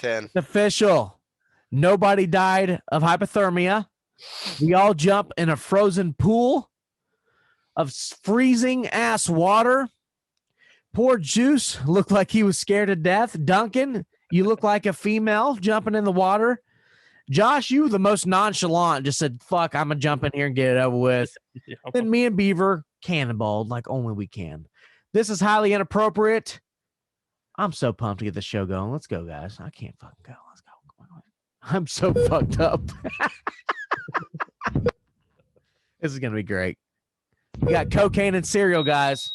10. It's official. Nobody died of hypothermia. We all jump in a frozen pool of freezing ass water. Poor Juice looked like he was scared to death. Duncan, you look like a female jumping in the water. Josh, you were the most nonchalant, just said, fuck, I'm going to jump in here and get it over with. Yeah. Then me and Beaver cannonballed like only we can. This is highly inappropriate. I'm so pumped to get the show going. Let's go, guys. I can't fucking go. Let's go. Come on. I'm so fucked up. This is going to be great. We got cocaine and cereal, guys.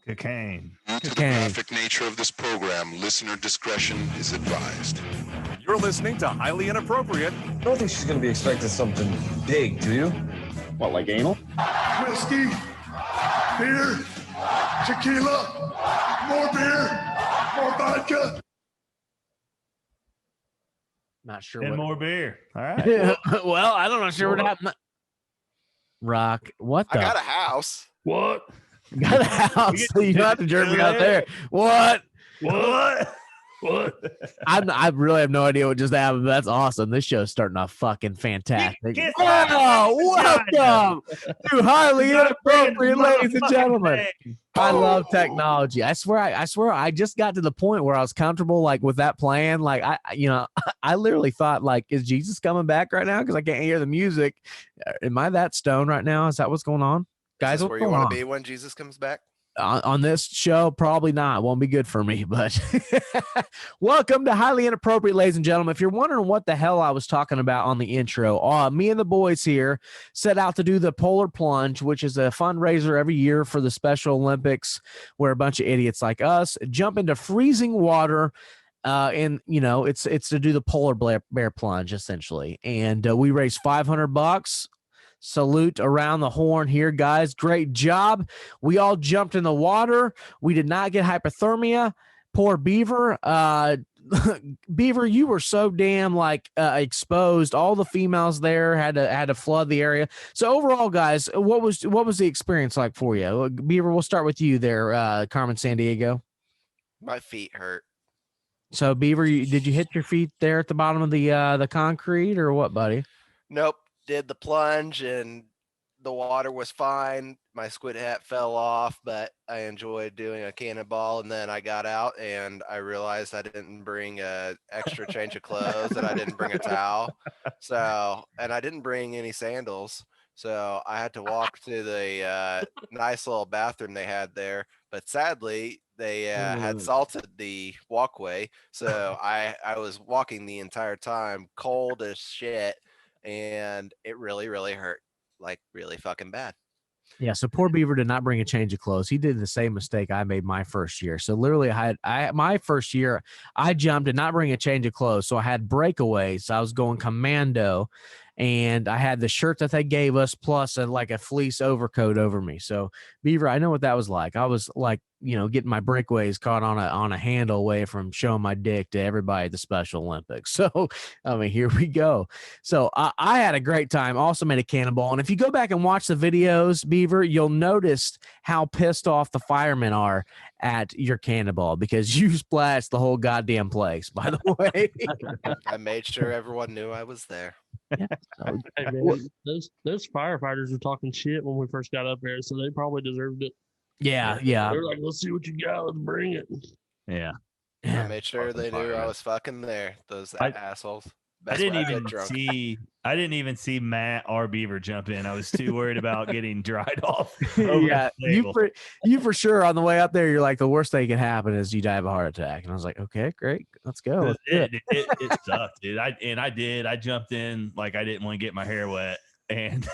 Cocaine. Due to the graphic nature of this program, listener discretion is advised. You're listening to Highly Inappropriate. I don't think she's going to be expecting something big, do you? What, like anal? Whiskey, beer, tequila, more beer, more vodka. Not sure. And what... more beer. All right. Well, I don't know. Sure what happened. Rock. What the? I got a house. What? Got a house. So you don't have to jerk me out there. What? What? What? I really have no idea what just happened. But that's awesome. This show's starting off fucking fantastic. Get welcome to Highly Inappropriate, ladies and gentlemen. I love technology. I swear I just got to the point where I was comfortable like with that plan. Like I literally thought like, is Jesus coming back right now? Because I can't hear the music. Am I that stoned right now? Is that what's going on? Guys, Is this where you want to be when Jesus comes back? On this show, probably not. Won't be good for me, but welcome to Highly Inappropriate, ladies and gentlemen. If you're wondering what the hell I was talking about on the intro, me and the boys here set out to do the Polar Plunge, which is a fundraiser every year for the Special Olympics, where a bunch of idiots like us jump into freezing water. And it's to do the polar bear plunge essentially. And we raised $500. Salute around the horn here, guys. Great job. We all jumped in the water. We did not get hypothermia. Poor Beaver. Beaver, you were so damn exposed. All the females there had to flood the area. So overall, guys, what was the experience like for you? Beaver, we'll start with you there, Carmen Sandiego. My feet hurt. So Beaver, did you hit your feet there at the bottom of the concrete or what, buddy? Nope. Did the plunge and the water was fine. My squid hat fell off, but I enjoyed doing a cannonball. And then I got out and I realized I didn't bring a extra change of clothes and I didn't bring a towel. And I didn't bring any sandals. So I had to walk to the nice little bathroom they had there. But sadly, they had salted the walkway. So I was walking the entire time, cold as shit. And it really, really hurt, like really fucking bad. Yeah, so poor Beaver did not bring a change of clothes. He did the same mistake I made my first year. So literally, my first year, I jumped, did not bring a change of clothes. So I had breakaways. I was going commando, and I had the shirt that they gave us plus a fleece overcoat over me. So Beaver, I know what that was like. I was like, getting my breakaways caught on a handle away from showing my dick to everybody at the Special Olympics. So, here we go. So I had a great time. Also made a cannonball. And if you go back and watch the videos, Beaver, you'll notice how pissed off the firemen are at your cannonball because you splashed the whole goddamn place, by the way. I made sure everyone knew I was there. Yeah. Hey, man, those firefighters were talking shit when we first got up there, so they probably deserved it. Yeah. They were like, let's see what you got. Let's bring it. Yeah. I made sure they knew I was fucking there. Those assholes. I didn't even see Matt or Beaver jump in. I was too worried about getting dried off. Yeah, you for sure on the way up there. You're like, the worst thing can happen is you die of a heart attack. And I was like, okay, great, let's go. It sucked, dude. I jumped in like I didn't want to get my hair wet. And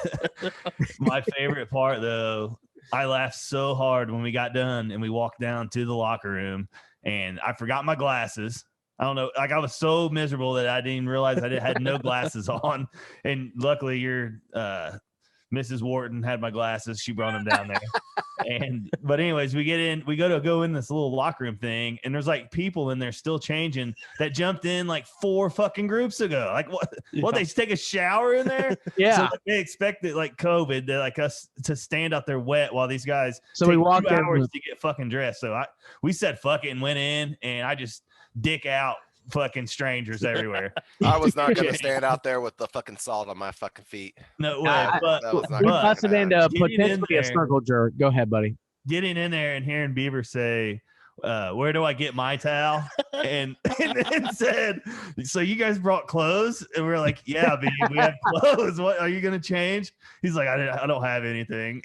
my favorite part, though, I laughed so hard when we got done and we walked down to the locker room, and I forgot my glasses. I don't know. Like, I was so miserable that I didn't realize I had no glasses on. And luckily your Mrs. Wharton had my glasses. She brought them down there. But anyways, we go in this little locker room thing, and there's like people in there still changing that jumped in like 4 fucking groups ago. Like what? Yeah. What, they take a shower in there? Yeah. So they expected like COVID to like us to stand out there wet while these guys so take we walked 2 hours to get fucking dressed. So we said fuck it and went in, and I just dick out fucking strangers everywhere. I was not going to stand out there with the fucking salt on my fucking feet. No way. That But was not We gonna busted happen. into Getting in potentially a there. circle jerk. Go ahead, buddy. getting in there and hearing Beaver say, where do I get my towel? And then said, so you guys brought clothes? And we are like, yeah, Beaver, we have clothes. What are you going to change? He's like, I don't have anything.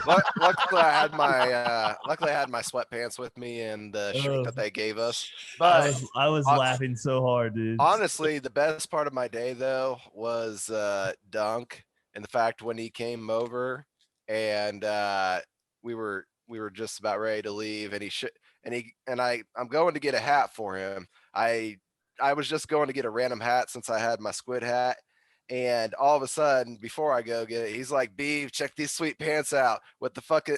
Luckily, I had my sweatpants with me and the shirt that they gave us. But I was laughing so hard, dude. honestly, the best part of my day though was Dunk and the fact when he came over and we were just about ready to leave, and I'm going to get a hat for him. I was just going to get a random hat since I had my squid hat. And all of a sudden, before I go get it, he's like, "Beef, check these sweet pants out with the fucking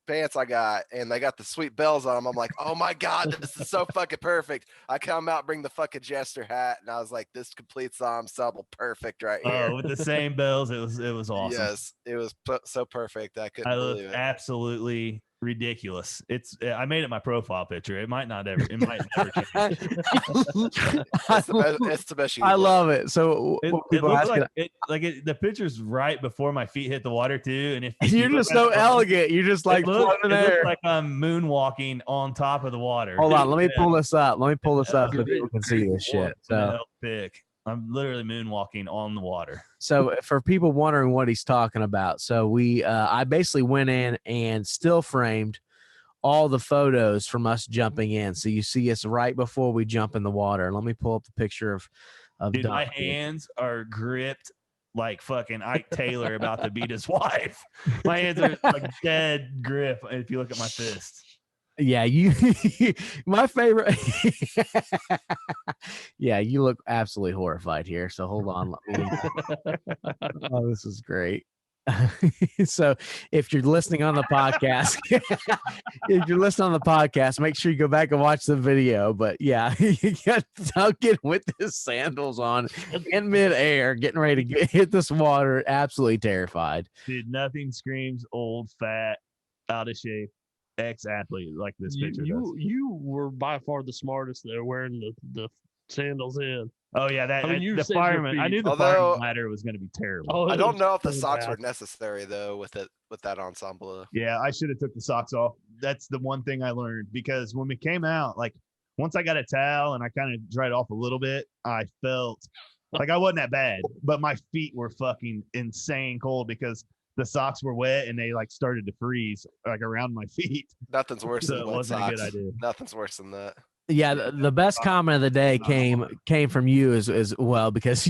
pants I got." And they got the sweet bells on them. I'm like, "Oh my God, this is so fucking perfect." I come out, bring the fucking jester hat. And I was like, this completes the ensemble perfect right here. Oh, with the same bells. It was awesome. Yes, it was so perfect. I couldn't I believe look it. absolutely ridiculous. I made it my profile picture. It might never change. It's the best you I can love it. So It people looked asking, the picture's right before my feet hit the water too. And if you're you just look so at it, elegant. You're just like it looks floating there. like I'm moonwalking on top of the water. Hold on, let me Yeah. pull this up. Let me pull this up so Great, people can see this shit. So, pick. I'm literally moonwalking on the water. so for people wondering what he's talking about, so I basically went in and still framed all the photos from us jumping in. So you see us right before we jump in the water. Let me pull up the picture of Dude, my Doc. hands are gripped like fucking Ike Taylor about to beat his wife. My hands are like dead grip if you look at my fists. Yeah, you my favorite. Yeah, you look absolutely horrified here. So hold on. Oh, this is great. So if you're listening on the podcast, make sure you go back and watch the video. But yeah, you got Duncan with his sandals on in midair, getting ready to hit this water, absolutely terrified. Dude, nothing screams old, fat, out of shape ex-athlete like this picture does. You were by far the smartest there wearing the sandals in. Oh yeah, the fireman. I knew the fireman ladder was going to be terrible. Oh, I don't know if the so socks bad. were necessary though with that ensemble. Yeah, I should have took the socks off. That's the one thing I learned, because when we came out, like once I got a towel and I kind of dried off a little bit, I felt like I wasn't that bad, but my feet were fucking insane cold because the socks were wet and they like started to freeze like around my feet. Nothing's worse than it wet wasn't socks. a good idea. Nothing's worse than that. Yeah, the best comment of the day came from you as well, because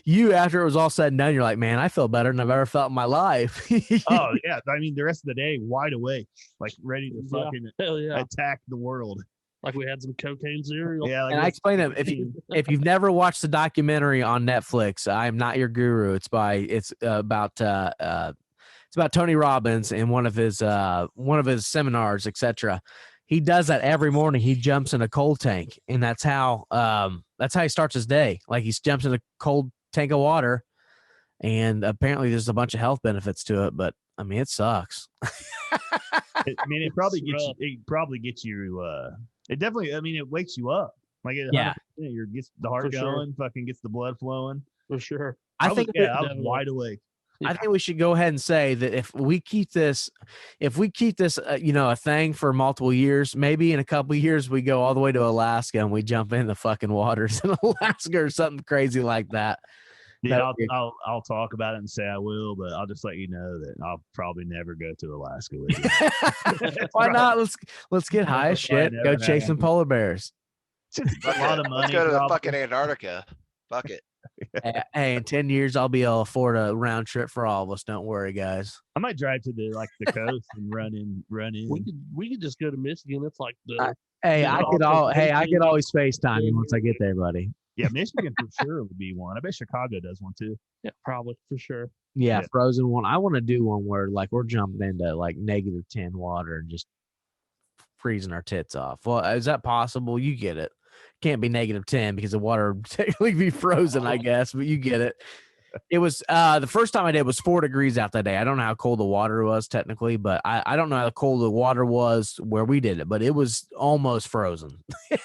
you after it was all said and done, you're like, man, I feel better than I've ever felt in my life. Oh yeah, I mean the rest of the day wide awake, like ready to fucking attack the world. Like we had some cocaine cereal. Yeah, like and I explained it. If you've never watched the documentary on Netflix, I Am Not Your Guru. It's about Tony Robbins and one of his seminars, etc. He does that every morning. He jumps in a cold tank, and that's how he starts his day. Like he jumps in a cold tank of water, and apparently there's a bunch of health benefits to it. But I mean, it sucks. It probably gets you. It definitely. I mean, it wakes you up. Like it gets the heart going, fucking gets the blood flowing for sure. I think I was wide awake. I think we should go ahead and say that if we keep this, a thing for multiple years, maybe in a couple of years we go all the way to Alaska and we jump in the fucking waters in Alaska or something crazy like that. Yeah, I'll talk about it and say I will, but I'll just let you know that I'll probably never go to Alaska with you. Why not? Let's get high as shit. Go chase some polar bears. A lot of money. Let's go to the fucking Antarctica. Fuck it. Hey, in 10 years, I'll be able to afford a round trip for all of us. Don't worry, guys. I might drive to the coast and run in. We could just go to Michigan. It's like the. I could always FaceTime you once I get there, buddy. Yeah, Michigan for sure would be one. I bet Chicago does one too. Yeah, probably for sure. Yeah, frozen one. I want to do one where like we're jumping into like -10 water and just freezing our tits off. Well, is that possible? You get it. Can't be -10 because the water would technically be frozen, I guess, but you get it. It was the first time I did was 4 degrees out that day. I don't know how cold the water was technically, but I don't know how cold the water was where we did it, but it was almost frozen.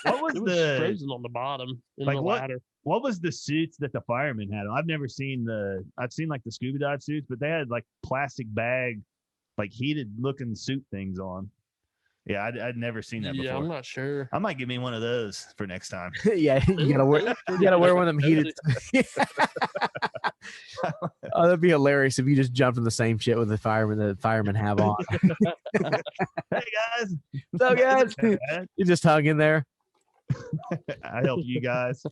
What was It was the frozen on the bottom in like the what? ladder. What was the suits that the firemen had? I've never seen I've seen like the scuba dive suits, but they had like plastic bag, like heated looking suit things on. Yeah, I'd never seen that Yeah, before. I'm not sure. I might get me one of those for next time. Yeah, you gotta wear one of them heated. Oh, that'd be hilarious if you just jumped in the same shit with the firemen have on. Hey guys, So guys, you just hung in there. I help you guys.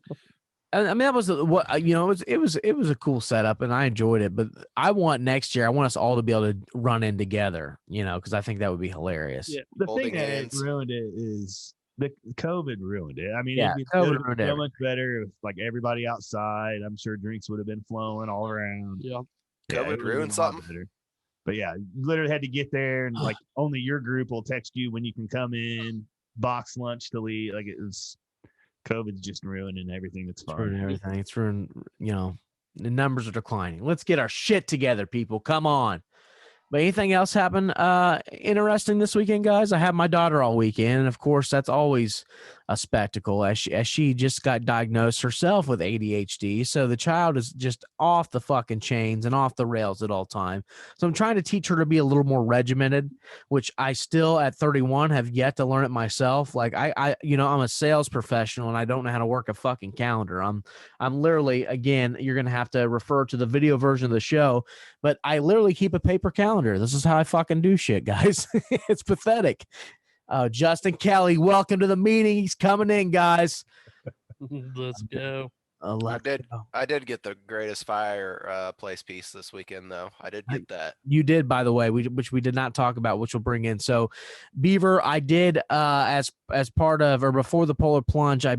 I mean, that was what it was a cool setup, and I enjoyed it. But I want next year, I want us all to be able to run in together, because I think that would be hilarious. Yeah. The Holding thing that hands. ruined it is the COVID ruined it. I mean, Yeah, it'd be COVID ruined so everything. much better if like everybody outside. I'm sure drinks would have been flowing all around. Yeah. Yeah, COVID it would've been ruined a lot something? better. But yeah, you literally had to get there and like only your group will text you when you can come in, box lunch to leave. Like it was COVID's just ruining everything that's It's ruined fun. everything. It's ruined, the numbers are declining. Let's get our shit together, people. Come on. But anything else happen interesting this weekend, guys? I have my daughter all weekend, and of course, that's always a spectacle as she just got diagnosed herself with ADHD. So the child is just off the fucking chains and off the rails at all time. So I'm trying to teach her to be a little more regimented, which I still at 31 have yet to learn it myself. Like I'm a sales professional and I don't know how to work a fucking calendar. I'm literally, again, you're gonna have to refer to the video version of the show, but I literally keep a paper calendar. This is how I fucking do shit, guys. It's pathetic. Justin Kelly, welcome to the meeting. He's coming in, guys. Let's go. I did get the greatest fireplace piece this weekend, though. I did get that. You did, by the way, which we did not talk about, which we'll bring in. So, Beaver, I did as part of or before the Polar Plunge, I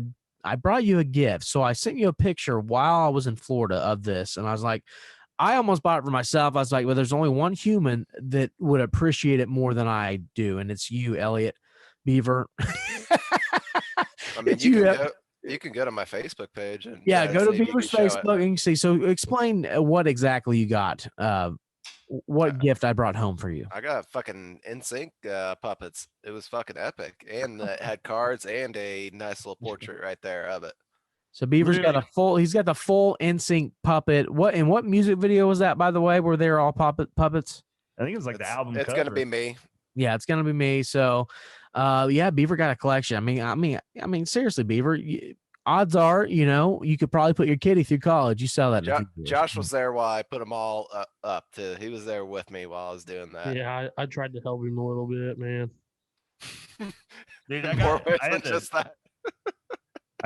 brought you a gift. So I sent you a picture while I was in Florida of this, and I was like, I almost bought it for myself. I was like, well, there's only one human that would appreciate it more than I do, and it's you, Elliot Beaver. I mean, you can go to my Facebook page and go to see if you Beaver's can show it. Facebook and you can see. So explain what exactly you got. What gift I brought home for you. I got fucking NSYNC puppets. It was fucking epic, and it had cards and a nice little portrait right there of it. So Beaver's got he's got the full NSYNC puppet. What music video was that, by the way, where they were all puppets? I think it was like the album. It's gonna be me. Yeah, it's gonna be me. So Beaver got a collection. I mean, seriously, Beaver, odds are, you could probably put your kitty through college. You sell that. Josh was there while I put them all up too. He was there with me while I was doing that. Yeah, I tried to help him a little bit, man. Dude, I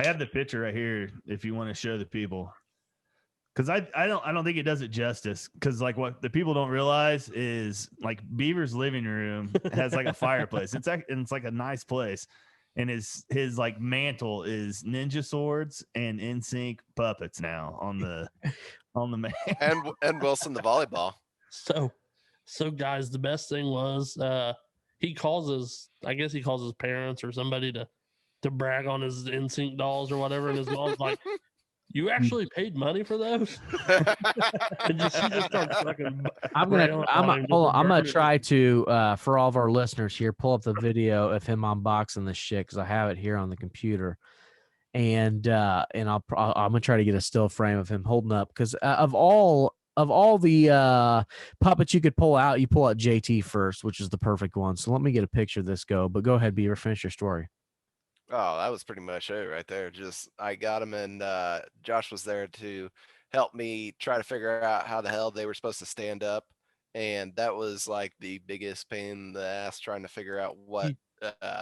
have the picture right here if you want to show the people. Because I don't think it does it justice. Because like what the people don't realize is like Beaver's living room has like a fireplace. It's like a nice place, and his like mantle is ninja swords and NSYNC puppets now on the man. and Wilson the volleyball. So guys, the best thing was he calls his parents or somebody to brag on his NSYNC dolls or whatever, and his mom's like, "You actually paid money for those?" And she just starts fucking. I'm gonna try to for all of our listeners here, pull up the video of him unboxing this shit because I have it here on the computer, and I'm gonna try to get a still frame of him holding up because of all the puppets you could pull out, you pull out JT first, which is the perfect one. So let me get a picture of this but go ahead, Beaver, finish your story. Oh, that was pretty much it right there. Just I got him, and Josh was there to help me try to figure out how the hell they were supposed to stand up, and that was like the biggest pain in the ass trying to figure out what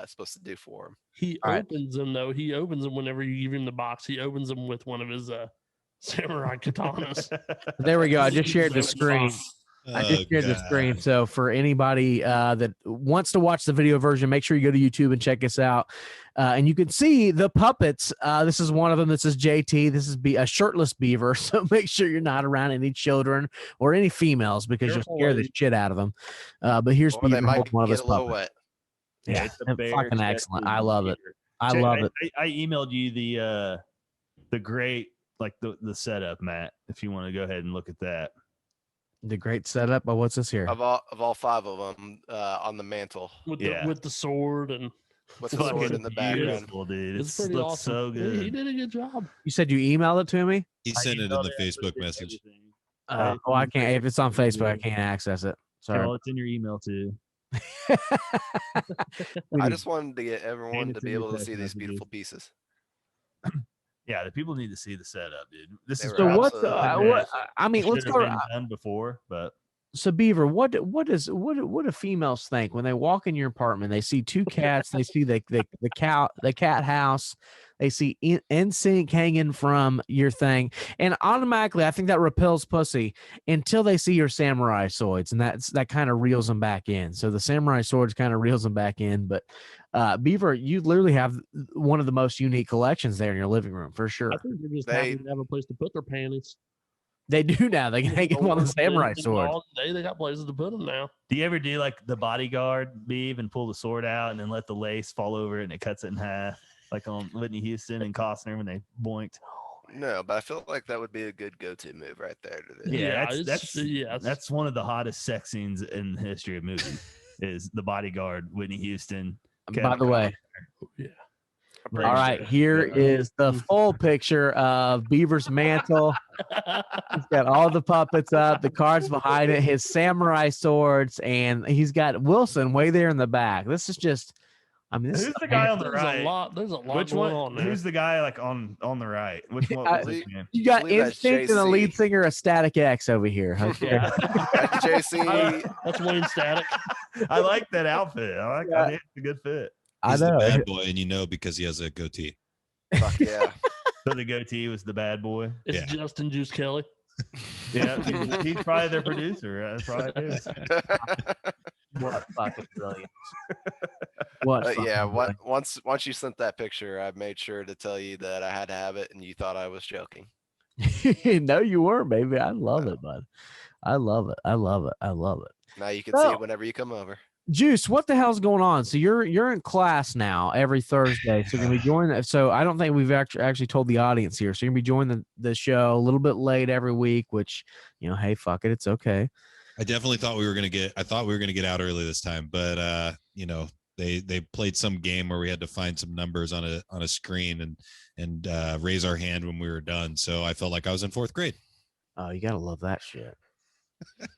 supposed to do for him. He opens them though. He opens them whenever you give him the box. He opens them with one of his samurai katanas. There we go. I just shared the screen. The screen. So for anybody that wants to watch the video version, make sure you go to YouTube and check us out. And you can see the puppets. This is one of them that says JT. This is a shirtless Beaver. So make sure you're not around any children or any females because you'll scare the shit out of them. But here's Beaver holding one of his puppets. Wet. Yeah, it's fucking excellent. I love it. I love it. I emailed you the great like the setup, Matt, if you want to go ahead and look at that. The great setup. But what's this here? Of all 5 of them on the mantle with Yeah. the sword and with the Fucking sword in the background. beautiful, dude. it's It pretty looks awesome. so good. He did a good job. You said you emailed it to me. He I sent it in emailed the Facebook with message. everything. Oh, I can't. If it's on Facebook, I can't access it. Sorry. Well, it's in your email too. I just wanted to get everyone it's to in be your able to text see these messages. beautiful pieces. Yeah, the people need to see the setup, dude. This They is were So what's absolutely what? I mean, should let's have go. been done before, but So Beaver, what do females think when they walk in your apartment? They see 2 cats. They see the cat house. They see NSYNC hanging from your thing, and automatically, I think that repels pussy until they see your samurai swords, and that kind of reels them back in. So the samurai swords kind of reels them back in. But Beaver, you literally have one of the most unique collections there in your living room for sure. I think they're just They- happy to have a place to put their panties. They do now. They can hang them on the samurai sword. They got places to put them now. do you ever do like the bodyguard, Beav, and pull the sword out and then let the lace fall over it and it cuts it in half, like on Whitney Houston and Costner when they boinked? No, but I feel like that would be a good go-to move right there. To this. Yeah, Yeah, that's one of the hottest sex scenes in the history of movies. Is the bodyguard, Whitney Houston. By the way, I'm pretty all sure. right, here is the full picture of Beaver's mantle. He's got all the puppets up, the cards behind it, his samurai swords, and he's got Wilson way there in the back. This is just, I mean, this Who's is the guy on the There's right? a lot. There's a lot Which going one? on there. Who's the guy like on the right? Which one? I- Was his name? you got believe that's Instinct and the JC. lead singer of Static X over here. Okay. Yeah. That's JC. That's Wayne Static. I like that outfit. I think it's a good fit. I He's the know. bad boy, and you know because he has a goatee. Fuck yeah. So the goatee was the bad boy. It's Yeah. Justin Juice Kelly. Yeah, he's probably their producer. That's probably it is. What fucking brilliant. What? But yeah, fucking once you sent that picture, I made sure to tell you that I had to have it, and you thought I was joking. brilliant. No, you weren't, baby. I love it, bud. I love it. I love it. I love it. Now you can see So- it whenever you come over. Juice, what the hell's going on? So you're in class now every Thursday. So you're gonna be joining that. So I don't think we've actually told the audience here. So you're gonna be joining the show a little bit late every week, which, hey, fuck it, it's okay. I definitely thought we were gonna get. I thought we were gonna get out early this time, but they played some game where we had to find some numbers on a screen and raise our hand when we were done. So I felt like I was in 4th grade. Oh, you gotta love that shit.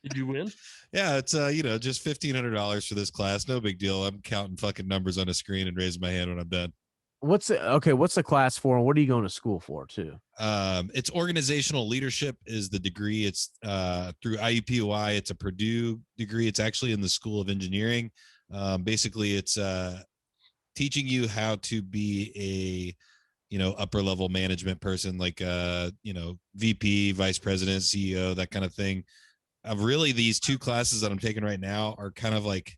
Did you win? Yeah, it's just $1,500 for this class. No big deal. I'm counting fucking numbers on a screen and raising my hand when I'm done. What's the class for? And what are you going to school for too? It's organizational leadership is the degree. It's through IUPUI. It's a Purdue degree. It's actually in the School of Engineering. Basically, it's teaching you how to be a upper level management person, like VP, vice president, CEO, that kind of thing. Really, these 2 classes that I'm taking right now are kind of like,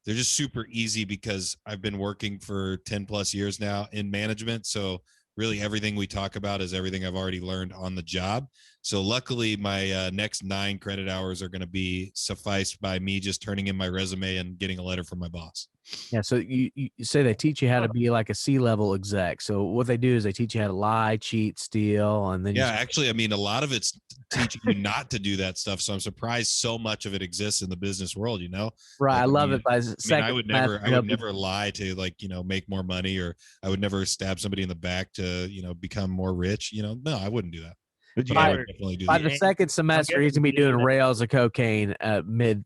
they're just super easy because I've been working for 10 plus years now in management. So really everything we talk about is everything I've already learned on the job. So luckily my next 9 credit hours are going to be sufficed by me just turning in my resume and getting a letter from my boss. Yeah. So you say they teach you how to be like a C-level exec. So what they do is they teach you how to lie, cheat, steal, and then Yeah, actually, I mean, a lot of it's teaching you not to do that stuff. So I'm surprised so much of it exists in the business world, right. Like, I love it. By I would never lie to make more money, or I would never stab somebody in the back to, become more rich. No, I wouldn't do that. Did you But I ever, would definitely do By that. the second semester, he's gonna be guessing doing you- rails of cocaine mid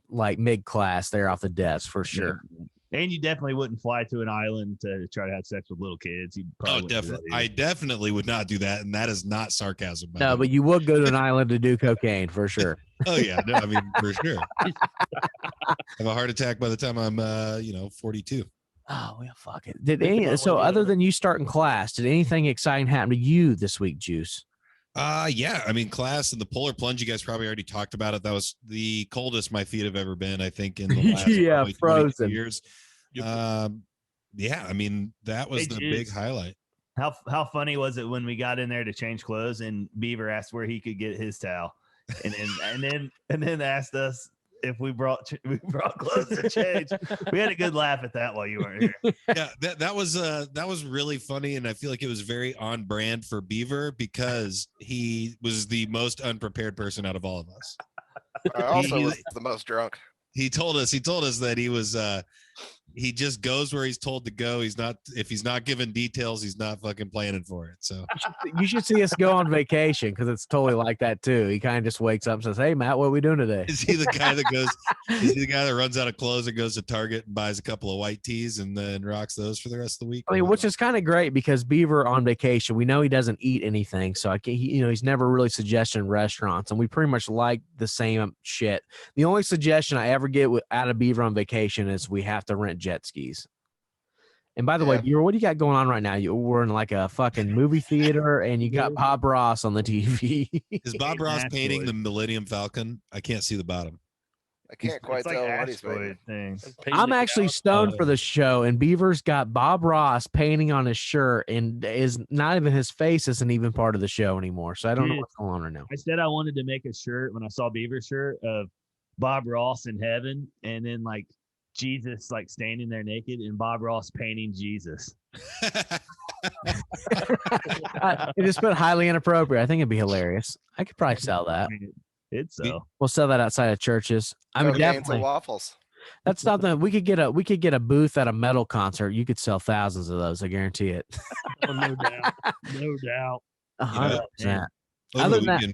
class there off the desk for sure. and you definitely wouldn't fly to an island to try to have sex with little kids. You Oh, probably wouldn't do that definitely. either. I definitely would not do that, and that is not sarcasm. by No, the way. but you would go to an island to do cocaine for sure. Oh yeah, no, I mean for sure. Have a heart attack by the time I'm 42. Oh well, fuck it. So other than you starting class, did anything exciting happen to you this week, Juice? Yeah, I mean class and the Polar Plunge, you guys probably already talked about it. That was the coldest my feet have ever been, I think, in the last Yeah, probably 22 frozen. years. Yeah, I mean that was Hey, the Juice. big highlight. How funny was it when we got in there to change clothes and Beaver asked where he could get his towel, and then asked us if we brought clothes to change. We had a good laugh at that while you weren't here. Yeah, that was really funny, and I feel like it was very on brand for Beaver because he was the most unprepared person out of all of us. I also was the most drunk. He told us that he was he just goes where he's told to go. If he's not given details, he's not fucking planning for it. So You should see us go on vacation because it's totally like that too. He kind of just wakes up and says, "Hey, Matt, what are we doing today?" is he the guy that goes? Is he the guy that runs out of clothes and goes to Target and buys a couple of white tees and then rocks those for the rest of the week? I mean, which is kind of great because Beaver on vacation, we know he doesn't eat anything, so he's never really suggesting restaurants, and we pretty much like the same shit. The only suggestion I ever get out of Beaver on vacation is we have to rent jet skis. And by the way, Beaver, what do you got going on right now? We're in like a fucking movie theater, and you got Bob Ross on the TV. Is Bob Ross painting the Millennium Falcon? I can't see the bottom. I can't quite tell what he's painting. Things. I'm actually stoned for the show, and Beaver's got Bob Ross painting on his shirt, and is not even his face isn't even part of the show anymore. So I don't know what's going on right now. I said I wanted to make a shirt when I saw Beaver's shirt of Bob Ross in heaven, and then like Jesus like standing there naked, and Bob Ross painting Jesus. It just put highly inappropriate. I think it'd be hilarious. I could probably sell that. It's so. We'll sell that outside of churches. I mean, definitely. Waffles. That's something we could get a booth at a metal concert. You could sell thousands of those. I guarantee it. Oh, no doubt. No doubt. 100%. Over the weekend,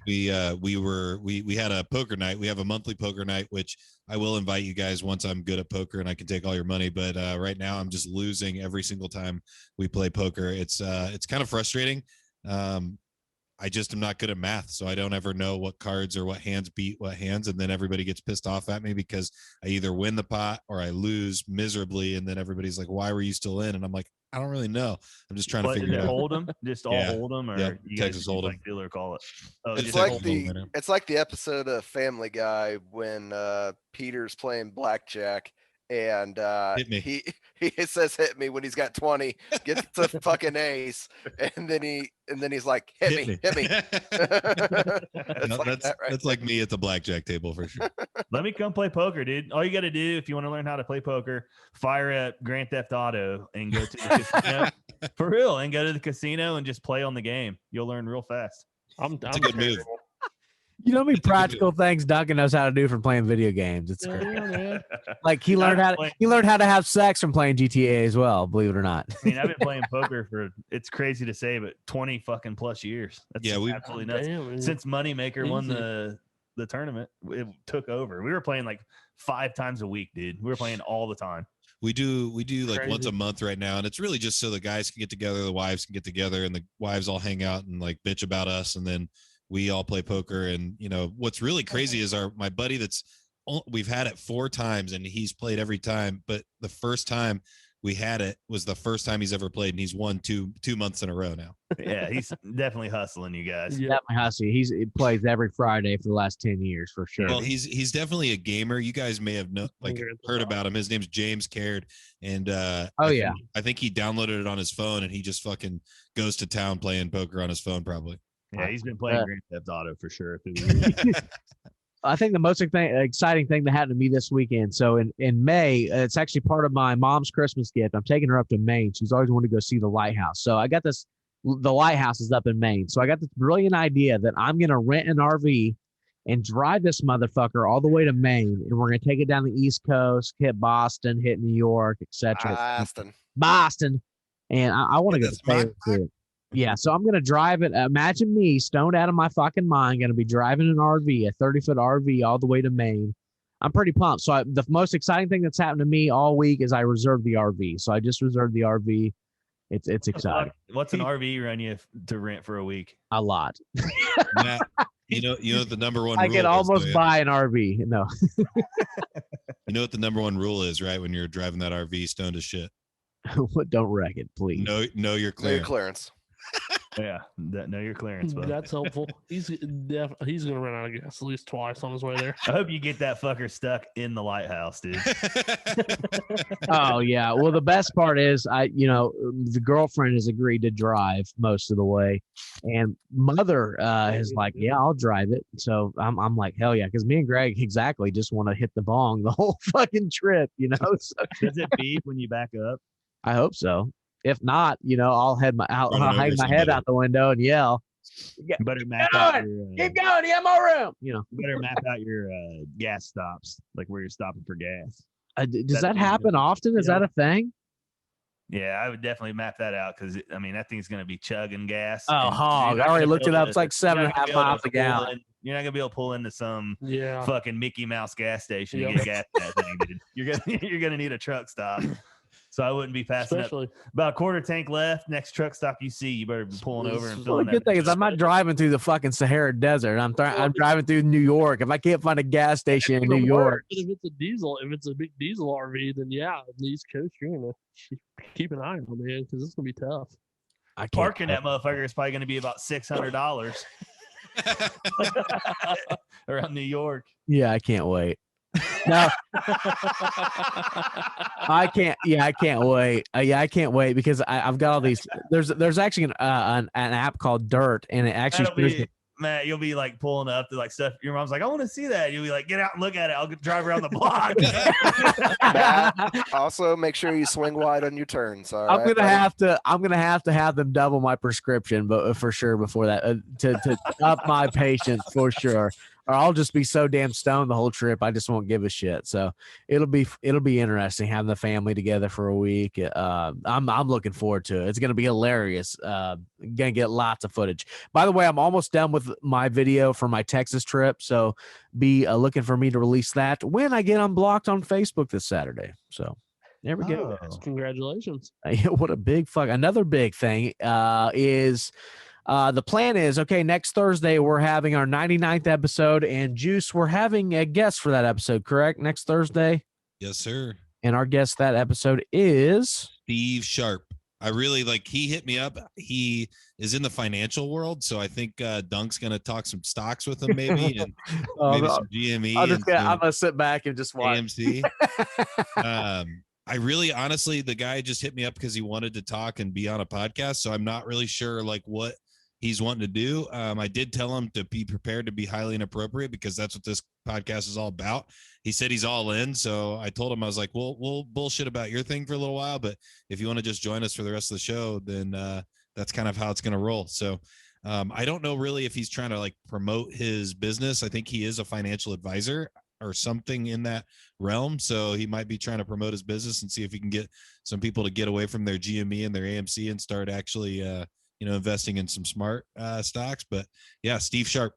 we had a poker night. We have a monthly poker night, which I will invite you guys once I'm good at poker and I can take all your money. But right now, I'm just losing every single time we play poker. It's kind of frustrating. I just am not good at math, so I don't ever know what cards or what hands beat what hands, and then everybody gets pissed off at me because I either win the pot or I lose miserably, and then everybody's like, "Why were you still in?" And I'm like, "I don't really know. I'm just trying to figure it out." Hold them, just all hold them, or you Texas hold them. like dealer call it. Oh, It's like the episode of Family Guy when Peter's playing blackjack. And he says hit me when he's got 20, gets the fucking ace, and then he's like hit me. That's like me at the blackjack table for sure. Let me come play poker, dude. All you got to do if you want to learn how to play poker, fire up Grand Theft Auto and go to the casino for real, and go to the casino and just play on the game. You'll learn real fast. It's a good move. You know how many practical things Duncan knows how to do from playing video games. It's great. Like he learned how to have sex from playing GTA as well, believe it or not. I mean, I've been playing poker for, it's crazy to say, but 20 fucking plus years. That's we've absolutely nuts. Since Moneymaker won the tournament, it took over. We were playing like 5 times a week, dude. We were playing all the time. We do like once a month right now, and it's really just so the guys can get together, the wives can get together, and the wives all hang out and like bitch about us, and then we all play poker. And what's really crazy is my buddy we've had it 4 times and he's played every time, but the first time we had it was the first time he's ever played, and he's won two months in a row now. Yeah, he's definitely hustling you guys. Yeah, definitely hustling. He plays every Friday for the last 10 years for sure. Well, he's definitely a gamer. You guys may have heard about him. His name's James Caird, and I think he downloaded it on his phone, and he just fucking goes to town playing poker on his phone probably. Yeah, he's been playing Grand Theft Auto for sure. I think the most exciting thing that happened to me this weekend. So in May, it's actually part of my mom's Christmas gift. I'm taking her up to Maine. She's always wanted to go see the lighthouse. So I got the lighthouse is up in Maine. So I got this brilliant idea that I'm going to rent an RV and drive this motherfucker all the way to Maine. And we're going to take it down the East Coast, hit Boston, hit New York, etc. Boston. And I want to go stay with it. Yeah, so I'm going to drive it. Imagine me stoned out of my fucking mind, going to be driving an RV, a 30-foot RV all the way to Maine. I'm pretty pumped. So the most exciting thing that's happened to me all week is I reserved the RV. So I just reserved the RV. It's exciting. What's an RV run you to rent for a week? A lot. Matt, you know the number one I rule could almost buy an RV. No. You know what the number one rule is, right? When you're driving that RV stoned as shit. Don't wreck it, please. Know your clearance. Clearance. Yeah, know your clearance, bud. That's helpful. He's gonna run out of gas at least twice on his way there. I hope you get that fucker stuck in the lighthouse, dude. Oh yeah. Well, the best part is the girlfriend has agreed to drive most of the way, and mother is like, yeah, I'll drive it. So I'm like, hell yeah, because me and Greg exactly just want to hit the bong the whole fucking trip, So, Does it beep when you back up? I hope so. If not, I'll hang my over head somebody. out the window and yell. You better map out Keep going, you have more room. You better map out your gas stops, like where you're stopping for gas. Does that happen often? Is that a thing? Yeah, I would definitely map that out because that thing's going to be chugging gas. Oh, hog! I already looked it up. It's like 7.5 miles a gallon. You're not gonna be able to pull into some Yeah. fucking Mickey Mouse gas station to get gas in that thing, dude. You're gonna need a truck stop. So I wouldn't be passing up. About a quarter tank left. Next truck stop you see, you better be pulling over and filling that. The good thing is I'm not driving through the fucking Sahara Desert. I'm driving through New York. If I can't find a gas station in New York, if it's a big diesel RV, then yeah, the East Coast, you're gonna keep an eye on, man, because it's gonna be tough. Parking that motherfucker is probably gonna be about $600 around New York. Yeah, I can't wait. No, I can't. Yeah, I can't wait. I can't wait because I've got all these. There's actually an app called Dirt, and it actually. Matt, you'll be like pulling up to like stuff. Your mom's like, I want to see that. You'll be like, get out and look at it. I'll drive around the block. Also, make sure you swing wide on your turns. All I'm right, gonna have to have them double my prescription, but for sure before that to up my patience for sure. Or I'll just be so damn stoned the whole trip I just won't give a shit. So it'll be interesting having the family together for a week. I'm looking forward to it. It's gonna be hilarious. Gonna get lots of footage. By the way, I'm almost done with my video for my Texas trip, so be looking for me to release that when I get unblocked on Facebook this Saturday. So there we go. Congratulations. What a big fuck. Another big thing is. The plan is, okay, next Thursday, we're having our 99th episode, and Juice, we're having a guest for that episode, correct? Next Thursday? Yes, sir. And our guest that episode is Steve Sharp. I really he hit me up. He is in the financial world, so I think Dunk's going to talk some stocks with him maybe, and maybe some GME. I'm going to sit back and just watch. AMC. I really, honestly, the guy just hit me up because he wanted to talk and be on a podcast, so I'm not really sure what he's wanting to do. I did tell him to be prepared to be highly inappropriate because that's what this podcast is all about. He said he's all in. So I told him, I was like, we'll bullshit about your thing for a little while, but if you want to just join us for the rest of the show, then that's kind of how it's going to roll. So I don't know really if he's trying to promote his business. I think he is a financial advisor or something in that realm. So he might be trying to promote his business and see if he can get some people to get away from their GME and their AMC and start actually, investing in some smart stocks. But yeah, Steve Sharp.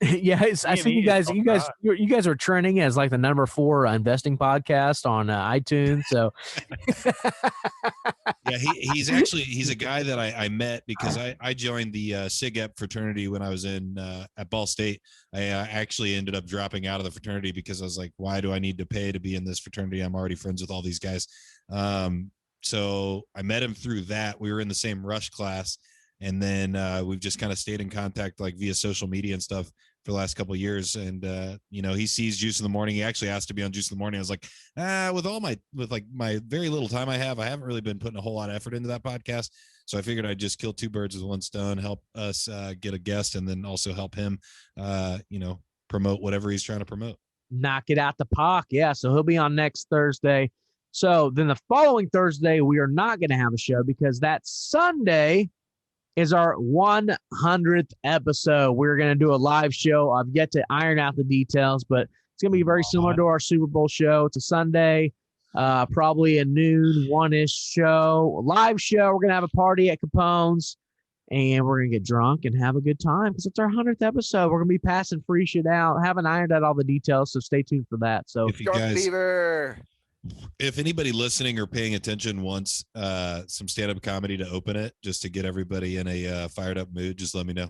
Yeah, I see you guys are trending as the number 4 investing podcast on iTunes. So yeah, he's a guy that I met because I joined the SIGEP fraternity when I was in at Ball State. I actually ended up dropping out of the fraternity because I was like, why do I need to pay to be in this fraternity? I'm already friends with all these guys. So I met him through that. We were in the same rush class. And then we've just kind of stayed in contact via social media and stuff for the last couple of years. And, he sees Juice in the Morning. He actually asked to be on Juice in the Morning. I was like, with my very little time I haven't really been putting a whole lot of effort into that podcast. So I figured I'd just kill 2 birds with 1 stone, help us get a guest, and then also help him, promote whatever he's trying to promote. Knock it out the park. Yeah. So he'll be on next Thursday. So then the following Thursday, we are not going to have a show because that Sunday is our 100th episode. We're going to do a live show. I've yet to iron out the details, but it's going to be very similar to our Super Bowl show. It's a Sunday, probably a noon, 1-ish show, live show. We're going to have a party at Capone's, and we're going to get drunk and have a good time because it's our 100th episode. We're going to be passing free shit out. Haven't ironed out all the details, so stay tuned for that. So, if anybody listening or paying attention wants some stand-up comedy to open it, just to get everybody in a fired up mood, just let me know.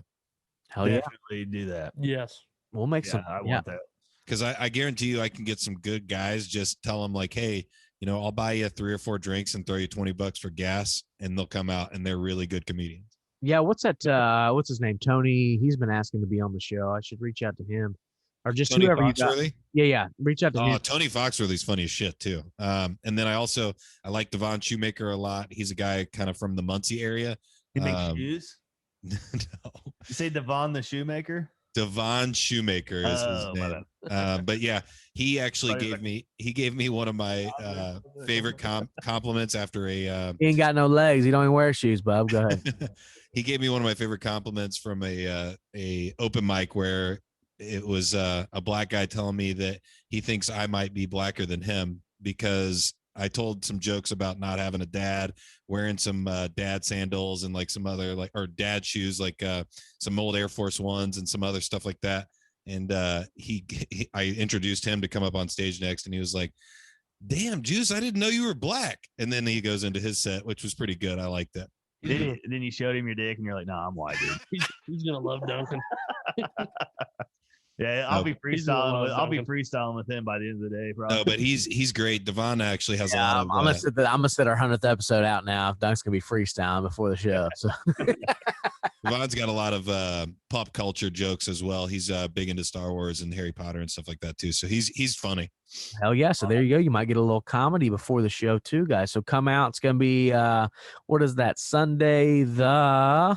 Hell yeah. Definitely do that. Yes. We'll make some. I want that. Because I guarantee you I can get some good guys. Just tell them hey, I'll buy you 3 or 4 drinks and throw you $20 for gas, and they'll come out and they're really good comedians. Yeah, what's that? What's his name? Tony. He's been asking to be on the show. I should reach out to him, or just Tony whoever you got. Foxworthy? Yeah. Reach out to Oh, him. Tony Foxworthy's funny as shit too. And then I like Devon Shoemaker a lot. He's a guy kind of from the Muncie area. He makes shoes. No, You say Devon the shoemaker? Devon Shoemaker is his name. But yeah, he actually gave me one of my favorite compliments after a. He ain't got no legs. He don't even wear shoes, bub. Go ahead. He gave me one of my favorite compliments from a open mic where it was a black guy telling me that he thinks I might be blacker than him because I told some jokes about not having a dad, wearing some dad sandals and like some other or dad shoes, like some old Air Force Ones and some other stuff like that. And I introduced him to come up on stage next, and he was like, "Damn, Juice, I didn't know you were black." And then he goes into his set, which was pretty good. I liked that. Then you showed him your dick, and you're like, "Nah, I'm white, dude." He's gonna love Duncan. Yeah, I'll be freestyling with him by the end of the day, probably. No, but he's great. Devon actually has a lot of. I'm gonna set our 100th episode out now. Dunk's gonna be freestyling before the show. So Devon's got a lot of pop culture jokes as well. He's big into Star Wars and Harry Potter and stuff like that too. So he's funny. Hell yeah. So there you go. You might get a little comedy before the show too, guys. So come out. It's gonna be what is that? Sunday the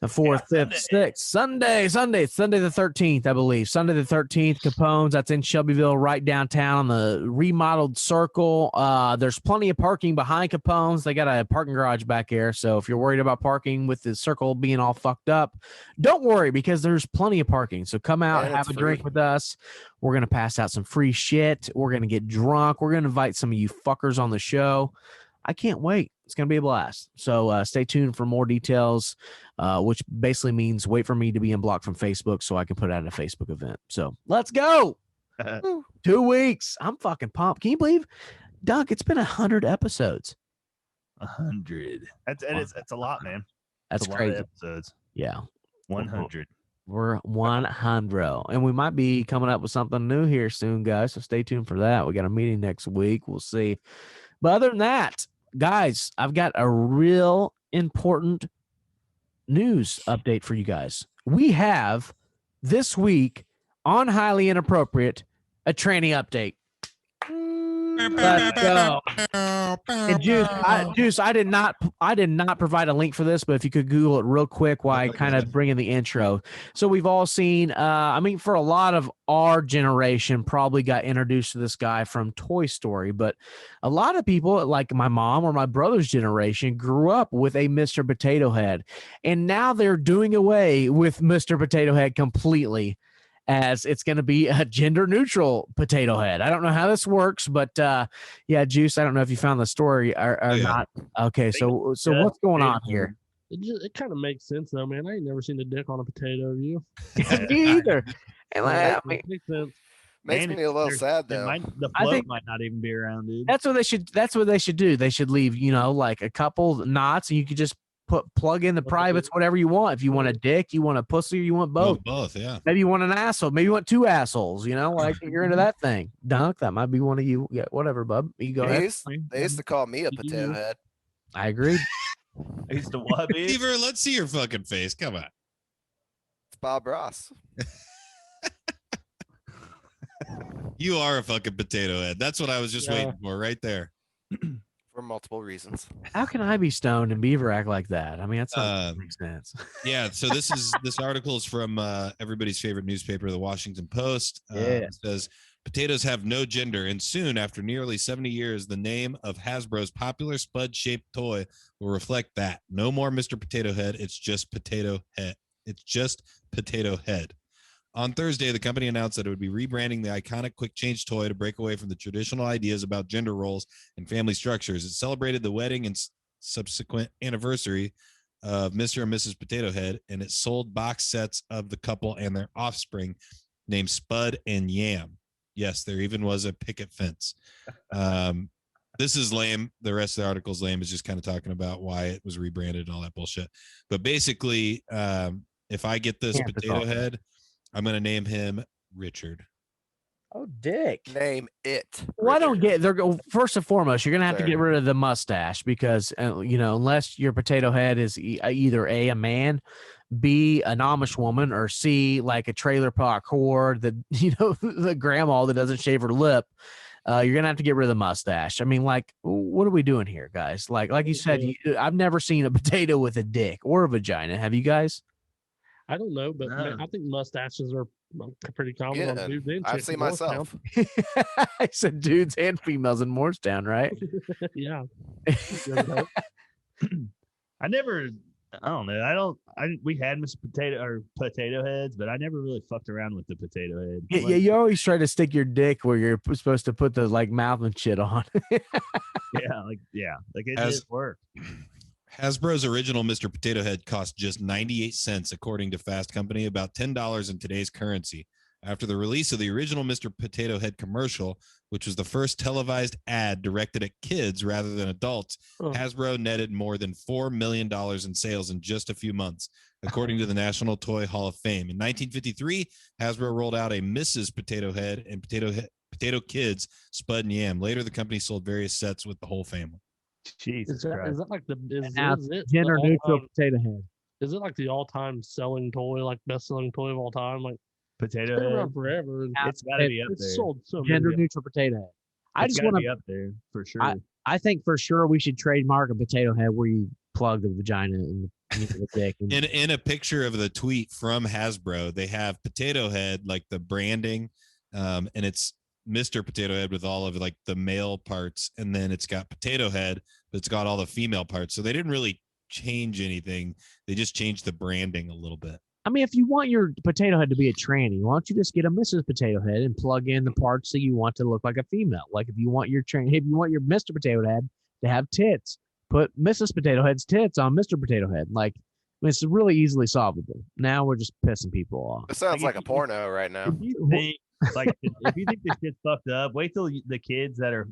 4th, 5th, 6th, Sunday the 13th, I believe. Sunday the 13th, Capone's. That's in Shelbyville, right downtown on the remodeled Circle. There's plenty of parking behind Capone's. They got a parking garage back here. So if you're worried about parking with the Circle being all fucked up, don't worry because there's plenty of parking. So come out, have a drink with us. We're going to pass out some free shit. We're going to get drunk. We're going to invite some of you fuckers on the show. I can't wait. It's going to be a blast. So stay tuned for more details, which basically means wait for me to be unblocked from Facebook so I can put out a Facebook event. So let's go. 2 weeks. I'm fucking pumped. Can you believe, Doug, it's been 100 episodes. 100. That's a lot, man. That's crazy. Episodes. Yeah. 100. We're 100. And we might be coming up with something new here soon, guys. So stay tuned for that. We got a meeting next week. We'll see. But other than that, guys, I've got a real important news update for you guys. We have this week on Highly Inappropriate a training update. Let's go. And Juice, I did not provide a link for this, but if you could Google it real quick while I kind of bring in the intro. So we've all seen, for a lot of our generation probably got introduced to this guy from Toy Story, but a lot of people like my mom or my brother's generation grew up with a Mr. Potato Head, and now they're doing away with Mr. Potato Head completely, as it's going to be a gender neutral potato head. I don't know how this works, but yeah, Juice, I don't know if you found the story or not. Okay. So what's going on here? It kind of makes sense though, man. I ain't never seen a dick on a potato. Have you? Me either. And makes sense. Makes me a little sad though. The float might not even be around, dude. That's what they should do. They should leave, like a couple knots, and you could just plug in the privates, whatever you want. If you want a dick, you want a pussy, or you want both. Both, yeah. Maybe you want an asshole. Maybe you want two assholes. Like you're into that thing. Dunk, that might be one of you. Yeah, whatever, bub. You go ahead. They used to call me a potato head. I agree. I used to what? Beaver, let's see your fucking face. Come on. It's Bob Ross. You are a fucking potato head. That's what I was just waiting for right there. For multiple reasons. How can I be stoned and Beaver act like that? I mean, that's not makes sense. Yeah. So this article is from everybody's favorite newspaper, the Washington Post. It says potatoes have no gender, and soon, after nearly 70 years, the name of Hasbro's popular Spud-shaped toy will reflect that. No more Mr. Potato Head. It's just Potato Head. It's just Potato Head. On Thursday, the company announced that it would be rebranding the iconic quick change toy to break away from the traditional ideas about gender roles and family structures. It celebrated the wedding and subsequent anniversary of Mr. and Mrs. Potato Head, and it sold box sets of the couple and their offspring named Spud and Yam. Yes, there even was a picket fence. This is lame. The rest of the article is lame. It's just kind of talking about why it was rebranded and all that bullshit. But basically, if I get this potato head, I'm going to name him Richard. Oh, dick. Name it. Well, I don't Richard. get. They're first and foremost, you're gonna have to Sir. get rid of the mustache because unless your potato head is either a man, B, an Amish woman, or C, like a trailer park whore that the grandma that doesn't shave her lip. You're gonna have to get rid of the mustache. I mean, like, what are we doing here, guys? Like you said, I've never seen a potato with a dick or a vagina. Have you guys? I don't know, but No. man, I think mustaches are pretty common on Yeah, dudes and I've chicks seen in Morristown. myself. I said dudes and females in Morristown, right? Yeah. I don't know. We had Mr. Potato Heads, but I never really fucked around with the potato head. Yeah, you always try to stick your dick where you're supposed to put the like mouth and shit on. Like it did work. Hasbro's original Mr. Potato Head cost just 98 cents, according to Fast Company, about $10 in today's currency. After the release of the original Mr. Potato Head commercial, which was the first televised ad directed at kids rather than adults, Hasbro netted more than $4 million in sales in just a few months, according to the National Toy Hall of Fame. In 1953, Hasbro rolled out a Mrs. Potato Head and Potato Kids Spud and Yam. Later, the company sold various sets with the whole family. Is Jesus that Christ. like Gender neutral potato head. Is it like the all-time selling toy, like best-selling toy of all time? Like Potato it's been Head? around forever. And It's got to be up it's there. sold so Gender many. neutral potato head. I It's just gotta want be to. up there for sure. I think for sure we should trademark a potato head where you plug the vagina and the dick. And, In a picture of the tweet from Hasbro, they have Potato Head, like the branding, and it's Mr. Potato Head with all of like the male parts, and then it's got Potato Head, but it's got all the female parts. So they didn't really change anything. They just changed the branding a little bit. I mean, if you want your potato head to be a tranny, why don't you just get a Mrs. Potato Head and plug in the parts that you want to look like a female? Like if you want your Mr. Potato Head to have tits, put Mrs. Potato Head's tits on Mr. Potato Head. Like, I mean, it's really easily solvable. Now we're just pissing people off. It sounds like a porno right now. If you think if you think this shit's fucked up, wait till the kids that are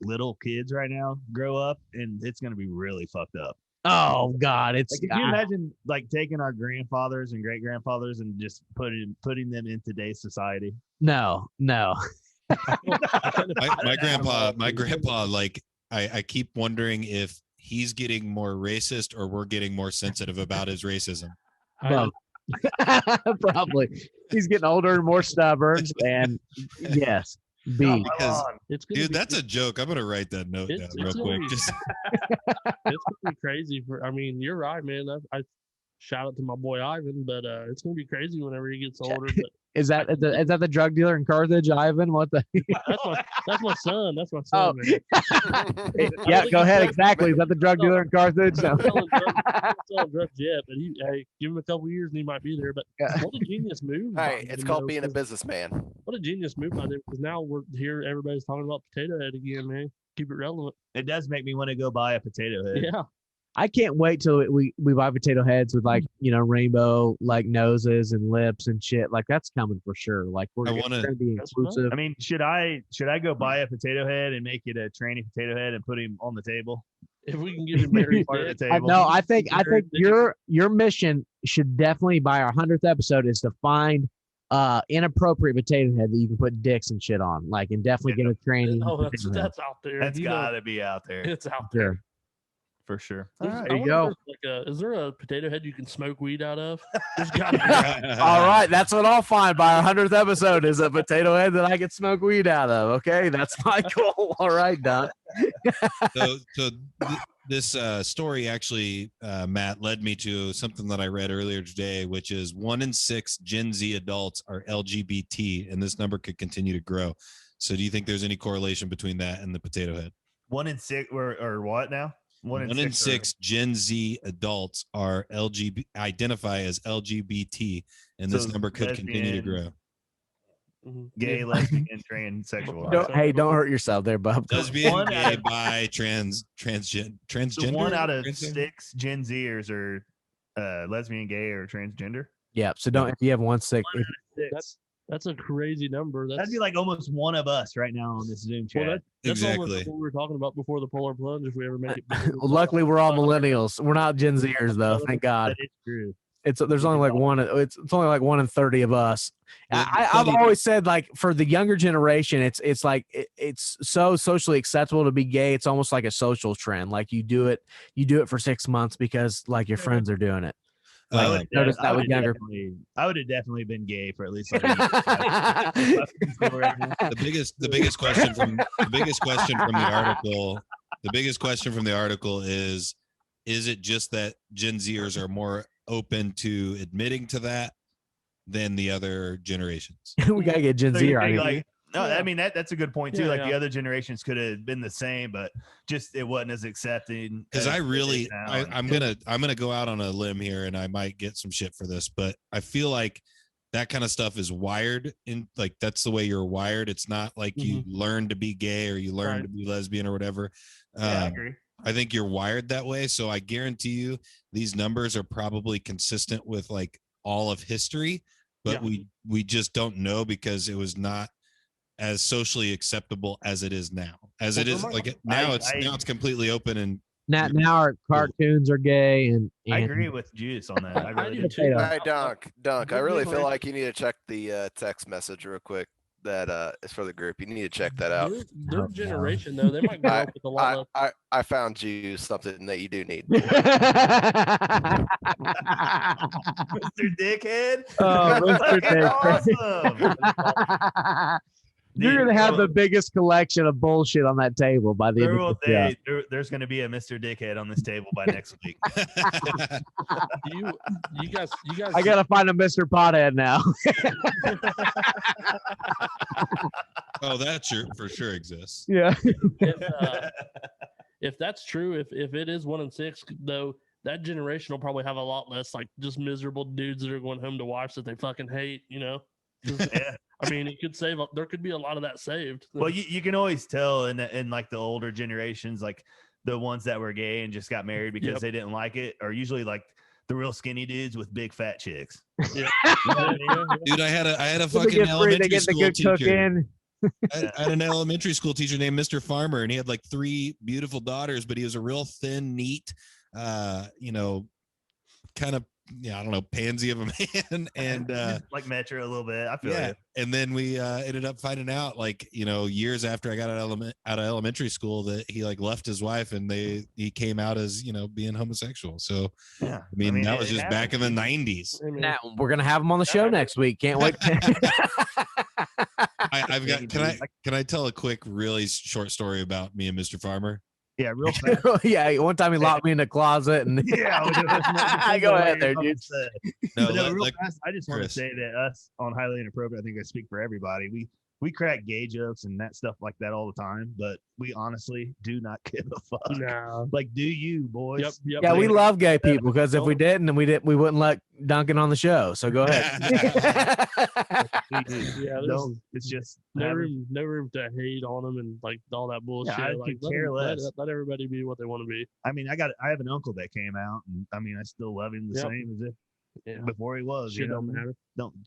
little kids right now grow up, and it's gonna be really fucked up. Oh God, it's. Like, can you imagine like taking our grandfathers and great grandfathers and just putting them in today's society? No. My grandpa, like I keep wondering if he's getting more racist or we're getting more sensitive about his racism. Well, probably he's getting older and more stubborn. And yes, B. Because, Dude, that's a joke. I'm gonna write that note down real quick. It's gonna be crazy. I mean, you're right, man. I shout out to my boy Ivan, but it's gonna be crazy whenever he gets older. But Is that the drug dealer in Carthage, Ivan? What the? that's my son. That's my son. Man. Yeah, go ahead. Exactly. Is that the drug dealer in Carthage? No. Selling drugs yet, but give him a couple years and he might be there. But what a genius move! Hey, it's called being a businessman. What a genius move by them, because now we're here. Everybody's talking about Potato Head again, man. Keep it relevant. It does make me want to go buy a potato head. Yeah. I can't wait till we buy potato heads with like rainbow like noses and lips and shit. Like that's coming for sure. Like we're gonna be inclusive. I mean, should I go buy a potato head and make it a tranny potato head and put him on the table? If we can get him married, part of the table. No, I think your mission should definitely by our 100th episode is to find inappropriate potato head that you can put dicks and shit on. Like and definitely get a tranny. Oh, that's out there. That's gotta be out there. It's out there. For sure. There you go. Is there a potato head you can smoke weed out of? There's gotta be. All right, that's what I'll find by our 100th episode is a potato head that I can smoke weed out of. Okay, that's my goal. All right, Don. This story actually, Matt, led me to something that I read earlier today, which is 1 in 6 Gen Z adults are LGBT, and this number could continue to grow. So, do you think there's any correlation between that and the potato head? 1 in 6, or what now? 1 in 6 Gen Z adults are identify as LGBT, and this number could continue to grow. Gay, lesbian, and transsexual. Hey, don't hurt yourself there, Bob. Lesbian, gay, bi, transgender. So 1 out of 6 Gen Zers are lesbian, gay, or transgender. Yeah. So don't if you have 1 6. That's a crazy number. That'd be like almost one of us right now on this Zoom chat. Well, that's Exactly. almost what we were talking about before the Polar Plunge. If we ever make it, Luckily, we're all millennials. We're not Gen Zers though. Thank God. That is true. There's only like one. It's only like 1 in 30 of us. I've funny- always said, like, for the younger generation, it's like it's so socially acceptable to be gay. It's almost like a social trend. Like you do it for 6 months because like your friends are doing it. Like notice that with younger. I would have definitely been gay for at least like a year. The biggest question from the article is it just that Gen Zers are more open to admitting to that than the other generations? We gotta get Gen Z right here. Like, no, I mean that's a good point too. Like the other generations could have been the same, but just it wasn't as accepting. Because I'm gonna go out on a limb here, and I might get some shit for this, but I feel like that kind of stuff is wired in, like that's the way you're wired. It's not like you learn to be gay or you learn to be lesbian or whatever. I agree. I think you're wired that way. So I guarantee you these numbers are probably consistent with like all of history, but we just don't know because it was not as socially acceptable as it is now. As it is like now it's completely open, and now our cartoons are gay, and I agree with Juice on that. I really do too. Hey, Dunk, I really feel like you need to check the text message real quick. That is for the group. You need to check that out. Their generation, though, they might grow up with a lot of. I found you something that you do need. Mr. Dickhead. Oh, Mr. Dickhead. Awesome. You're going to have the biggest collection of bullshit on that table by the end of the show. There's going to be a Mr. Dickhead on this table by next week. You guys. I got to find a Mr. Pothead now. Oh, that for sure exists. Yeah. If that's true, if it is 1 in 6, though, that generation will probably have a lot less like just miserable dudes that are going home to wives that they fucking hate, you know? Yeah. I mean, it could save. There could be a lot of that saved. Well, you can always tell in like the older generations, like the ones that were gay and just got married because they didn't like it, are usually like the real skinny dudes with big fat chicks. Yeah. Dude, I had a fucking elementary school teacher. I had an elementary school teacher named Mr. Farmer, and he had like 3 beautiful daughters, but he was a real thin, neat, kind of, I don't know, pansy of a man. And like Metro a little bit. I feel it. And then we ended up finding out, like, years after I got out of elementary school, that he like left his wife and he came out as, being homosexual. So yeah, I mean that was just back in the 90s. Now we're gonna have him on the show next week. Can't wait. I've got. Can I tell a quick, really short story about me and Mr. Farmer? Yeah, real fast. Yeah, one time he locked me in the closet, and I go ahead there, dude. No, real fast. I just want to say that us on Highly Inappropriate, I think I speak for everybody. We crack gay jokes and that stuff like that all the time, but we honestly do not give a fuck. No. Like, do you, boys? Yep. Yeah, we love gay people, because if we didn't, then we wouldn't let Duncan on the show. So go ahead. It's just no room to hate on them and like all that bullshit. I like, could care less. Let everybody be what they want to be. I mean, I have an uncle that came out, and I mean, I still love him the same as if before he was. Shit don't matter.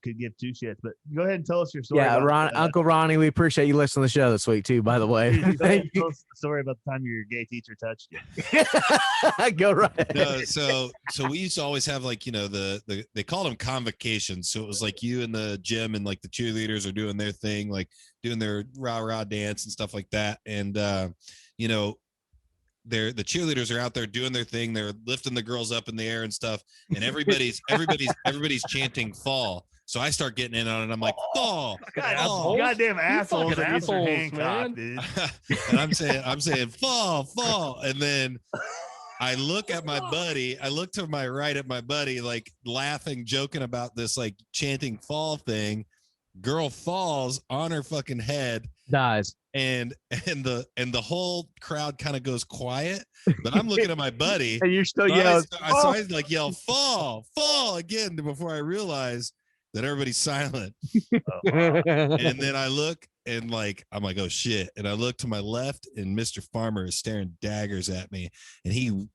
Could give 2 shits. But go ahead and tell us your story. Yeah, Uncle Ronnie, we appreciate you listening to the show this week too, by the way. Thank you. Tell us the story about the time your gay teacher touched you. Go right. No, so we used to always have like, they called them convocations. So it was like you in the gym and like the cheerleaders are doing their thing, like doing their rah dance and stuff like that. And the cheerleaders are out there doing their thing. They're lifting the girls up in the air and stuff, and everybody's chanting fall. So I start getting in on it. I'm like, fall, goddamn assholes, man. Dude. And I'm saying fall, and then I look at my buddy. I look to my right at my buddy, like laughing, joking about this like chanting fall thing. Girl falls on her fucking head, dies. And the whole crowd kind of goes quiet, but I'm looking at my buddy and you're still yelling. So I like yell fall again before I realize that everybody's silent. And then I look and I'm like, oh shit. And I look to my left and Mr. Farmer is staring daggers at me, and he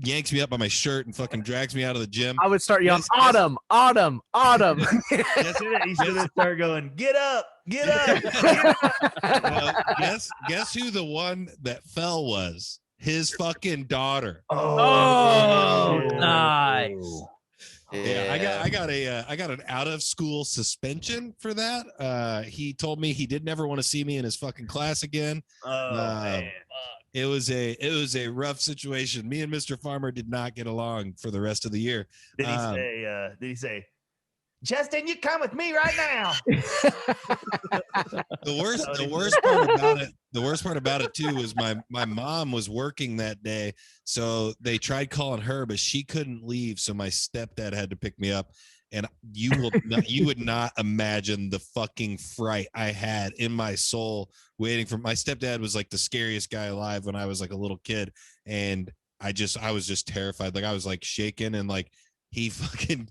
yanks me up by my shirt and fucking drags me out of the gym. I would start yelling, Autumn. That's it. He's gonna start going, get up. Well, guess who the one that fell was? His fucking daughter. Oh, nice. Yeah, I got an out of school suspension for that. He told me he did never want to see me in his fucking class again. Oh man. It was a rough situation. Me and Mr. Farmer did not get along for the rest of the year. Did he say, Justin, you come with me right now? The worst part about it too was my mom was working that day, so they tried calling her, but she couldn't leave, so my stepdad had to pick me up. And you would not imagine the fucking fright I had in my soul waiting for my stepdad. Was like the scariest guy alive when I was like a little kid, and I was just terrified. Like I was like shaking, and like he fucking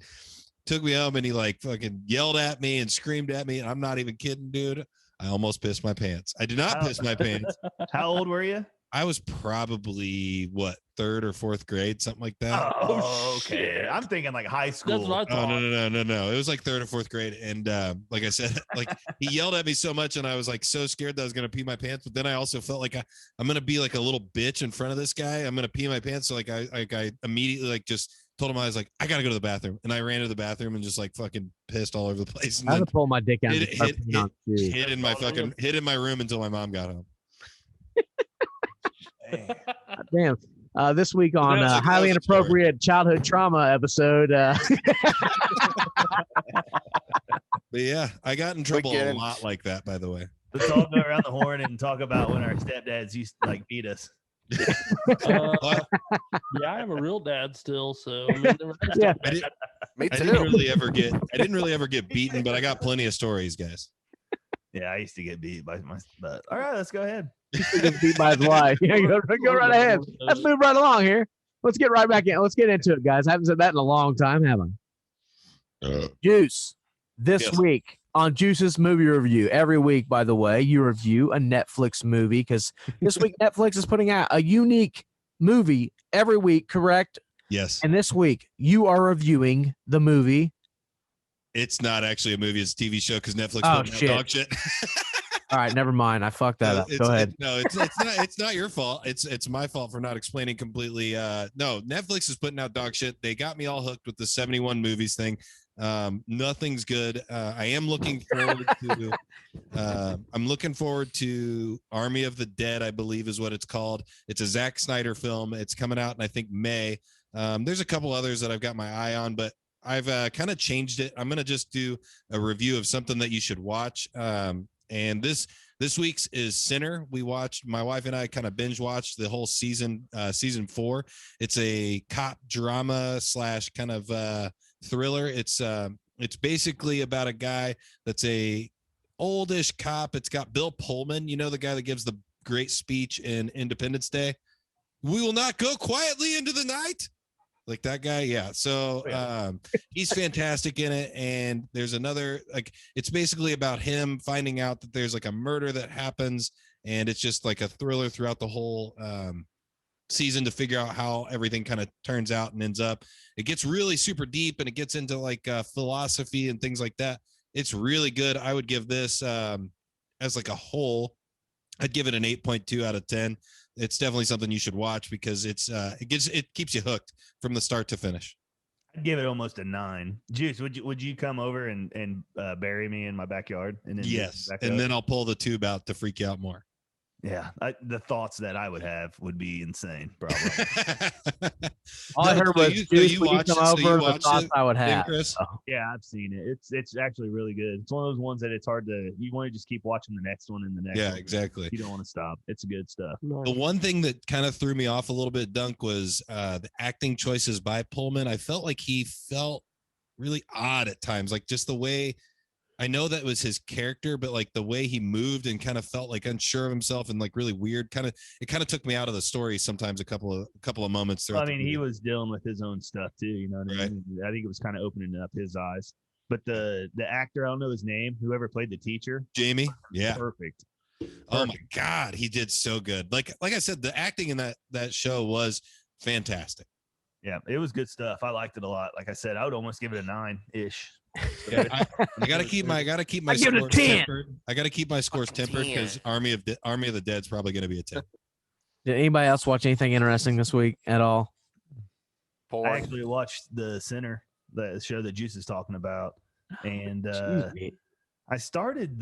took me home and he like fucking yelled at me and screamed at me. And I'm not even kidding, dude. I almost pissed my pants. I did not piss my pants. How old were you? I was probably third or fourth grade, something like that. Oh, okay. I'm thinking like high school. That's what I thought. No. It was like third or fourth grade. And like I said, like he yelled at me so much and I was like so scared that I was going to pee my pants. But then I also felt like I'm going to be like a little bitch in front of this guy. I'm going to pee my pants. So like I immediately like just told him, I was like, I got to go to the bathroom. And I ran to the bathroom and just like fucking pissed all over the place. And I had to pull my dick out. Hid in my room until my mom got home. Damn. This week on Highly Inappropriate Childhood Trauma episode. But yeah, I got in trouble a lot like that, by the way. Let's all go around the horn and talk about when our stepdads used to like beat us. Yeah, I have a real dad still, so I mean, yeah. Me too. I didn't really ever get beaten, but I got plenty of stories, guys. Yeah, I used to get beat by my but all right, let's go ahead. Beat by his wife. Yeah, go right ahead. Let's move right along here. Let's get right back in. Let's get into it, guys. I haven't said that in a long time, have I? Juice. This week on Juice's movie review. Every week, by the way, you review a Netflix movie because this week Netflix is putting out a unique movie every week, correct? Yes. And this week you are reviewing the movie. It's not actually a movie; it's a TV show because Netflix. Oh shit! Dog shit. All right, never mind. I fucked that up. Go ahead. It's not your fault. It's my fault for not explaining completely. No, Netflix is putting out dog shit. They got me all hooked with the 71 movies thing. Nothing's good. I am looking forward to. I'm looking forward to Army of the Dead. I believe is what it's called. It's a Zack Snyder film. It's coming out in I think May. There's a couple others that I've got my eye on, but I've kind of changed it. I'm gonna just do a review of something that you should watch. And this week's is Sinner. We watched, my wife and I kind of binge watched the whole season 4. It's a cop drama / kind of thriller. It's basically about a guy that's a oldish cop. It's got Bill Pullman, you know, the guy that gives the great speech in Independence Day. We will not go quietly into the night. Like that guy, yeah. So he's fantastic in it. And there's another, like, it's basically about him finding out that there's like a murder that happens, and it's just like a thriller throughout the whole season to figure out how everything kind of turns out and ends up. It gets really super deep, and it gets into like philosophy and things like that. It's really good. I would give this as like a whole, I'd give it an 8.2 out of 10. It's definitely something you should watch because it keeps you hooked from the start to finish. I'd give it almost a 9. Juice, would you come over and bury me in my backyard? And then yes, and then I'll pull the tube out to freak you out more. Yeah, the thoughts that I would have would be insane. Probably. All I heard was you watch come over. The thoughts I would have. Chris? Yeah, I've seen it. It's actually really good. It's one of those ones that it's hard to. You want to just keep watching the next one and the next. Yeah, one. exactly. You don't want to stop. It's good stuff. The one thing that kind of threw me off a little bit, Dunk, was the acting choices by Pullman. I felt like he felt really odd at times, like just the way. I know that was his character, but like the way he moved and kind of felt like unsure of himself and like really weird, it kind of took me out of the story sometimes a couple of moments. Well, I mean, he was dealing with his own stuff too, you know what I mean? I think it was kind of opening up his eyes. But the actor, I don't know his name, whoever played the teacher, Jamie, yeah, perfect. Oh my God, he did so good. Like I said, the acting in that show was fantastic. Yeah, it was good stuff. I liked it a lot. Like I said, I would almost give it a 9-ish. I gotta keep my scores tempered. I gotta keep my scores tempered because Army of the Dead's probably gonna be a 10. Did anybody else watch anything interesting this week at all? I actually watched The Sinner. the show that Juice is talking about, and Jeez, man. I started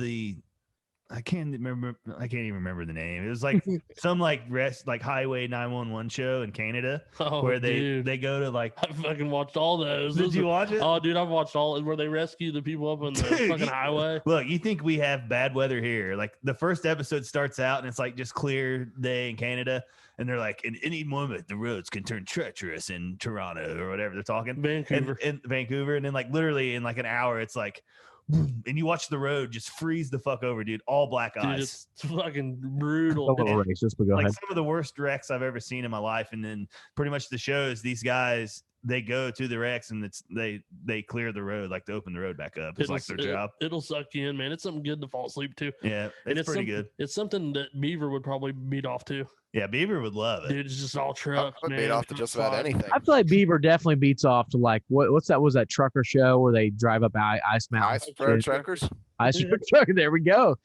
I can't even remember the name. It was like some like Highway 911 show in Canada where they go to like. I fucking watched all those. Did you watch it? Oh, dude, I've watched all where they rescue the people up on the fucking highway. Look, you think we have bad weather here? Like the first episode starts out and it's like just clear day in Canada, and they're like, in any moment the roads can turn treacherous in Toronto or whatever they're talking. Vancouver. In Vancouver, and then like literally in like an hour, it's like. And you watch the road just freeze the fuck over, dude. All black Dude, eyes. it's fucking brutal. Racist, but go Like ahead. some of the worst wrecks I've ever seen in my life. And then pretty much the shows, these guys, they go to the wrecks and they clear the road, like to open the road back up. It's like their job. It'll suck you in, man. It's something good to fall asleep to. Yeah, And it's pretty good. It's something that Beaver would probably beat off to. Yeah, Beaver would love it. Dude, it's just all truck, I would man. beat off to just about anything. I feel like Beaver definitely beats off to like what's that? Was that trucker show where they drive up Ice Mountain? Ice Road Truckers. Ice Road Trucker. There we go.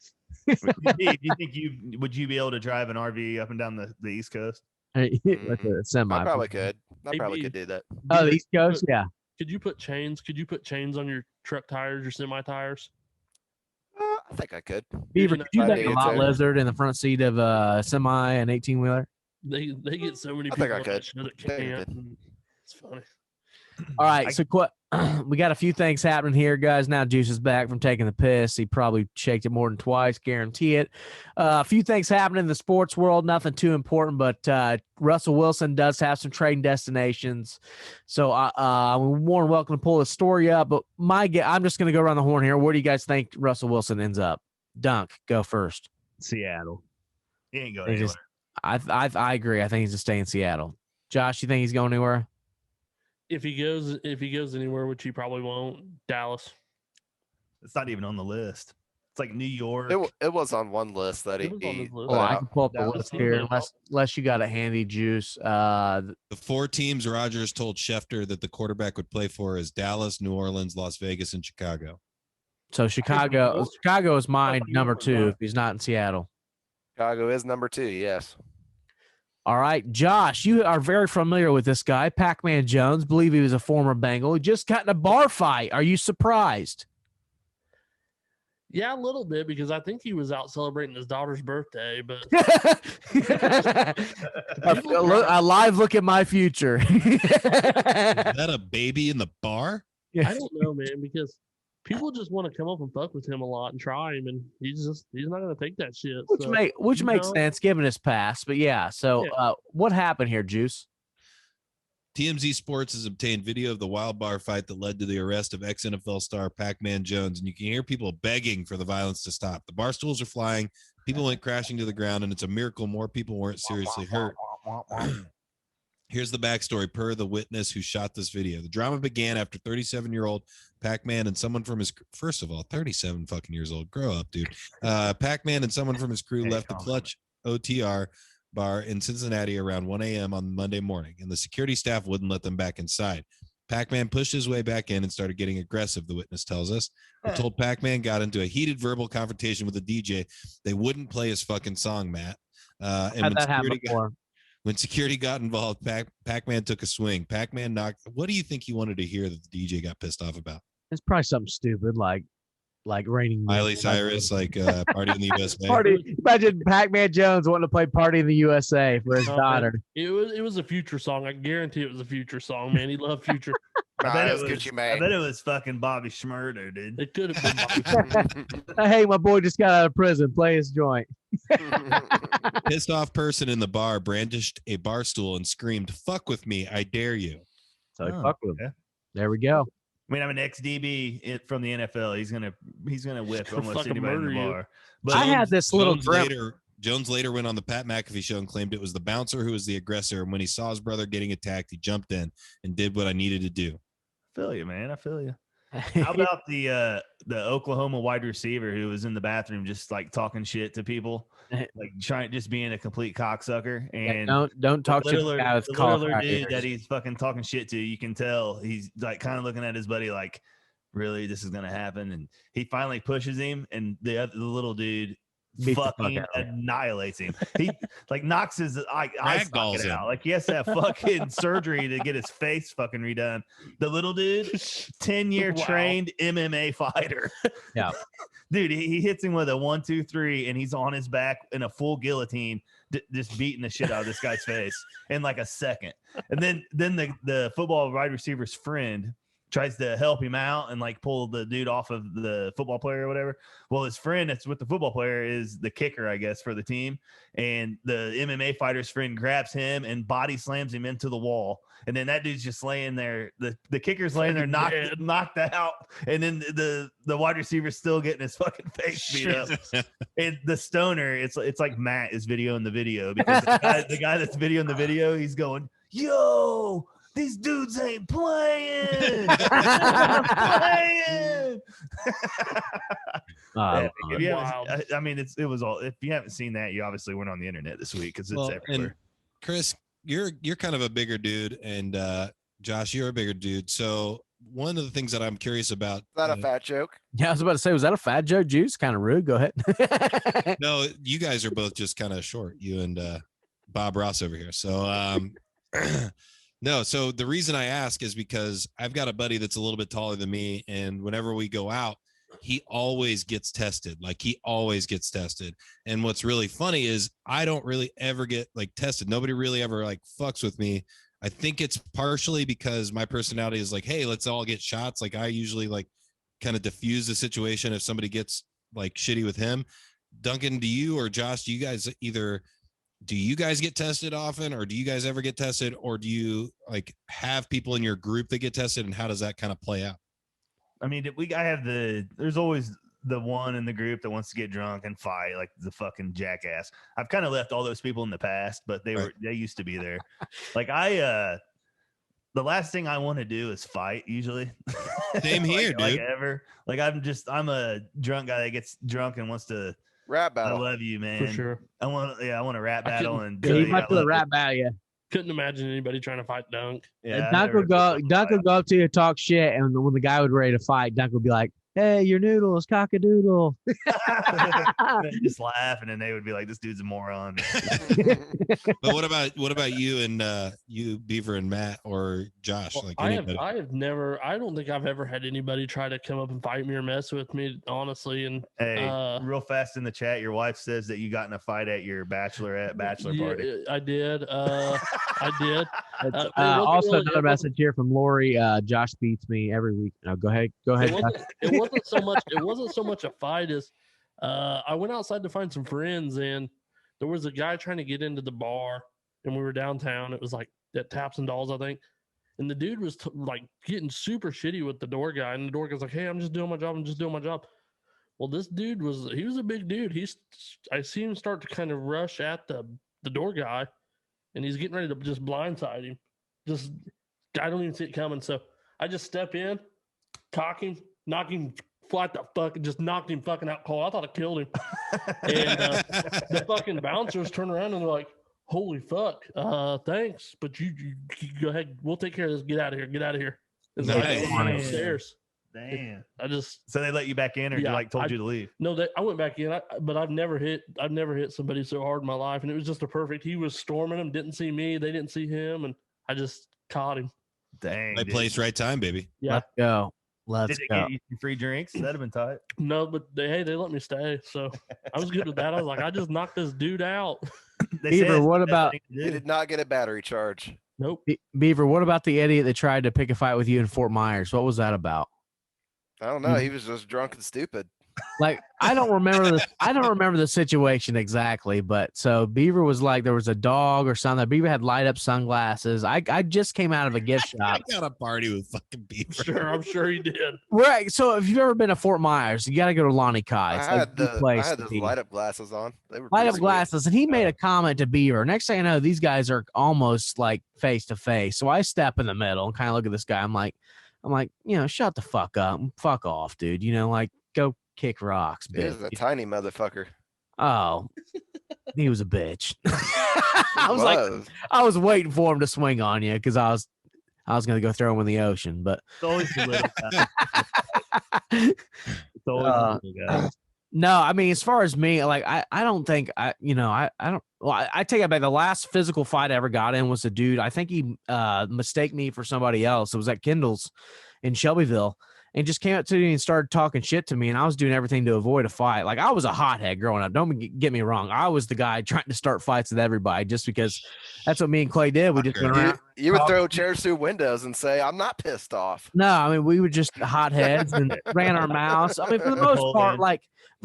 Steve, would you be able to drive an RV up and down the East Coast? With a semi. I probably could. I Hey, probably B. could do that. Oh, the East Coast, yeah. Could you put chains? Could you put chains on your truck tires, your semi tires? I think I could. Beaver, know, could you I take a think lot it's a- lizard in the front seat of a semi and 18-wheeler? They get so many I people think I on could. that show that I think I can't. could. and It's funny. All right, so we got a few things happening here, guys. Now Juice is back from taking the piss. He probably shaked it more than twice, guarantee it. A few things happening in the sports world, nothing too important, but Russell Wilson does have some trading destinations. So I'm more than welcome to pull the story up. But I'm just going to go around the horn here. Where do you guys think Russell Wilson ends up? Dunk, go first. Seattle. He ain't going He anywhere. just- I agree. I think he's to stay in Seattle. Josh, you think he's going anywhere? If he goes anywhere, which he probably won't, Dallas. It's not even on the list. It's like New York. It was on one list that It was on his list. put Oh, I out. can pull up the Dallas list team here, is- unless you got a handy, Juice. The 4 teams Rodgers told Schefter that the quarterback would play for is Dallas, New Orleans, Las Vegas, and Chicago. So Chicago is mine New number York, 2 right? if he's not in Seattle. Chicago is number 2. Yes. All right, Josh, you are very familiar with this guy, Pac-Man Jones. Believe he was a former Bengal. He just got in a bar fight. Are you surprised? Yeah, a little bit because I think he was out celebrating his daughter's birthday. But A live look at my future. Is that a baby in the bar? I don't know, man, because people just want to come up and fuck with him a lot and try him, and he's not going to take that shit. Which you makes know. sense given his past. But yeah, so what happened here, Juice? TMZ Sports has obtained video of the wild bar fight that led to the arrest of ex-NFL star Pac-Man Jones, and you can hear people begging for the violence to stop. The bar stools are flying, people went crashing to the ground, and it's a miracle more people weren't seriously hurt. Here's the backstory per the witness who shot this video. The drama began after 37-year-old Pac-Man and someone from his, first of all, 37 fucking years old. Grow up, dude. Pac-Man and someone from his crew left the Clutch OTR bar in Cincinnati around 1 a.m. on Monday morning, and the security staff wouldn't let them back inside. Pac-Man pushed his way back in and started getting aggressive, the witness tells us. We're told Pac-Man got into a heated verbal confrontation with the DJ. They wouldn't play his fucking song, Matt. Had that happen before. When security got involved, Pac-Man took a swing. Pac-Man knocked. What do you think he wanted to hear that the DJ got pissed off about? It's probably something stupid like raining. Miley Cyrus, like Party in the USA. Party. Imagine Pac-Man Jones wanting to play "Party in the USA" for his Oh, daughter. It was a Future song. I guarantee it was a Future song, man. He loved Future. Nah, bet that's it was- Gucci I Mane. bet it was fucking Bobby Schmurder, dude. It could have been. Hey, my boy just got out of prison. Play his joint. Pissed off person in the bar brandished a bar stool and screamed, "Fuck with me, I dare you." So he Oh, fucked with him. okay. There we go. I mean, I'm an ex-DB from the NFL. He's gonna whip almost Fucking anybody in the murder you. bar. I had this little Jones later went on the Pat McAfee show and claimed it was the bouncer who was the aggressor. And when he saw his brother getting attacked, he jumped in and did what I needed to do. I feel you, man. I feel you. How about the Oklahoma wide receiver who was in the bathroom just like talking shit to people, like just being a complete cocksucker? And don't talk to the guy with the cauliflower littler dude ears. that he's fucking talking shit to. You can tell he's like kind of looking at his buddy like, really, this is gonna happen? And he finally pushes him, and the little dude Beat the fuck fucking out of him. annihilates him. He like knocks his eye Ragdolls socket him. out. Like he has to have fucking surgery to get his face fucking redone. The little dude, 10-year Wow. trained MMA fighter. Yeah. Dude, he hits him with a 1, 2, 3, and he's on his back in a full guillotine, just beating the shit out of this guy's face in like a second. And then the football wide receiver's friend tries to help him out and like pull the dude off of the football player or whatever. Well, his friend that's with the football player is the kicker, I guess, for the team. And the MMA fighter's friend grabs him and body slams him into the wall. And then that dude's just laying there. The kicker's laying there knocked out. And then the wide receiver's still getting his fucking face beat up. And the stoner, it's like Matt is videoing the video because the guy that's videoing the video, he's going, yo, these dudes ain't playing. Playing. Oh, If you haven't- I mean, it was all. If you haven't seen that, you obviously weren't on the internet this week because it's everywhere. And Chris, you're kind of a bigger dude, and Josh, you're a bigger dude. So one of the things that I'm curious about. Is that a fat joke? Yeah, I was about to say, was that a fat joke, Juice? Kind of rude. Go ahead. No, you guys are both just kind of short. You and Bob Ross over here. So no, so the reason I ask is because I've got a buddy that's a little bit taller than me, and whenever we go out, he always gets tested. Like he always gets tested. And what's really funny is I don't really ever get like tested. Nobody really ever like fucks with me. I think it's partially because my personality is like, hey, let's all get shots. Like I usually like kind of diffuse the situation if somebody gets like shitty with him. Duncan, do you or Josh, do you guys get tested often, or do you guys ever get tested, or do you like have people in your group that get tested, and how does that kind of play out? I mean, there's always the one in the group that wants to get drunk and fight like the fucking jackass. I've kind of left all those people in the past, but they used to be there. Like the last thing I want to do is fight usually. Same here, dude. Like ever. Like I'm a drunk guy that gets drunk and wants to Rap battle. I love you, man. For sure. I want a rap battle and Yeah, you might do a rap battle, yeah. Couldn't imagine anybody trying to fight Dunk. Yeah, Dunk would go up to you, talk shit, and when the guy was ready to fight, Dunk would be like, "Hey, your noodles, cock-a-doodle." Just laugh, and then they would be like, "This dude's a moron." But what about you and you, Beaver and Matt or Josh? Well, like I don't think I've ever had anybody try to come up and fight me or mess with me, honestly. And hey, real fast in the chat, your wife says that you got in a fight at your bachelor party. I did. I did. Also, another message here from Lori. Josh beats me every week. No, go ahead. It wasn't so much a fight as I went outside to find some friends, and there was a guy trying to get into the bar, and we were downtown. It was like at Taps and Dolls, I think. And the dude was like getting super shitty with the door guy, and the door guy's like, "Hey, I'm just doing my job. Well, this dude was a big dude. I see him start to kind of rush at the door guy, and he's getting ready to just blindside him. I don't even see it coming. So I just step in, cock him, knock him flat the fuck, just knocked him fucking out cold. I thought I killed him. And the fucking bouncers turn around and they're like, "Holy fuck, thanks, but you go ahead. We'll take care of this. Get out of here. It's Nice. like upstairs. Damn. So they let you back in, or Yeah, told you to leave? No, I went back in, but I've never hit somebody so hard in my life, and it was just a perfect. He was storming them, didn't see me, they didn't see him, and I just caught him. Dang. Right place, right time, baby. Yeah. Let's go. Did they get you some free drinks? That'd have been tight. No, but they let me stay, so I was good with that. I was like, I just knocked this dude out. Beaver, what about You did not get a battery charge. Nope. Beaver? What about the idiot that tried to pick a fight with you in Fort Myers? What was that about? I don't know. He was just drunk and stupid. Like, I don't remember the situation exactly, but so Beaver was like, there was a dog or something. Beaver had light up sunglasses. I just came out of a gift shop. I got a party with fucking Beaver. Sure, I'm sure he did. Right. So if you've ever been to Fort Myers, you got to go to Lonnie Kai. I had those light up glasses on. They were light up pretty glasses, and he made a comment to Beaver. Next thing I know, these guys are almost like face to face. So I step in the middle and kind of look at this guy. I'm like, shut the fuck up, fuck off, dude. Like, go kick rocks, sweet. He bitch. was a tiny motherfucker. Oh, he was a bitch. I was waiting for him to swing on you because I was gonna go throw him in the ocean, but It's always the little guy. It's always the little guy. No, I mean, as far as me, like, I don't think I don't. Well, I take it back. The last physical fight I ever got in was a dude. I think he mistaked me for somebody else. It was at Kendall's in Shelbyville, and just came up to me and started talking shit to me. And I was doing everything to avoid a fight. Like, I was a hothead growing up. Don't get me wrong. I was the guy trying to start fights with everybody just because that's what me and Clay did. We just went around. You would throw chairs through windows and say, "I'm not pissed off." No, I mean, we were just hotheads and ran our mouths. I mean, for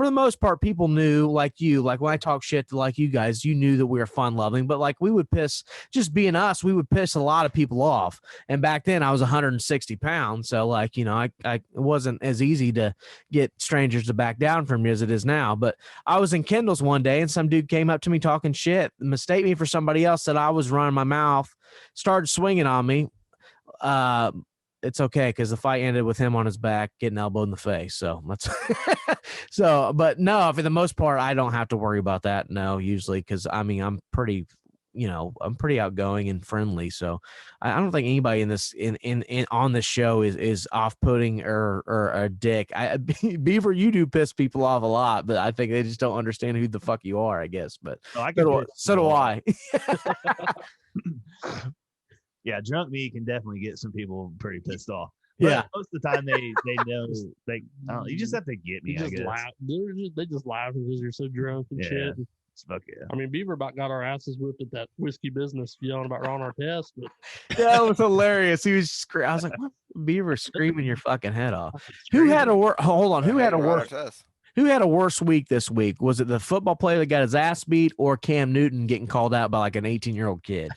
the most part, people knew, like you, like when I talk shit to like you guys, you knew that we were fun loving, but like we would piss, just being us, we would piss a lot of people off. And back then I was 160 pounds. So like, I it wasn't as easy to get strangers to back down from me as it is now. But I was in Kendall's one day and some dude came up to me talking shit, mistake me for somebody else, said I was running my mouth, started swinging on me. It's okay because the fight ended with him on his back getting elbowed in the face. So that's but no, for the most part, I don't have to worry about that. No, usually because I mean I'm pretty outgoing and friendly. So I don't think anybody in this on this show is off-putting or a dick. Beaver, you do piss people off a lot, but I think they just don't understand who the fuck you are, I guess. But so do I. Yeah, drunk me can definitely get some people pretty pissed off. But yeah, most of the time they know you just have to get me. I guess. Laugh. They just laugh because you're so drunk and shit. Fuck yeah. I mean, Beaver about got our asses whipped at that whiskey business yelling about Ron Artest, but that was hilarious. He was I was like, what? Beaver screaming your fucking head off. Who had a worse week this week? Was it the football player that got his ass beat or Cam Newton getting called out by like an 18-year-old kid?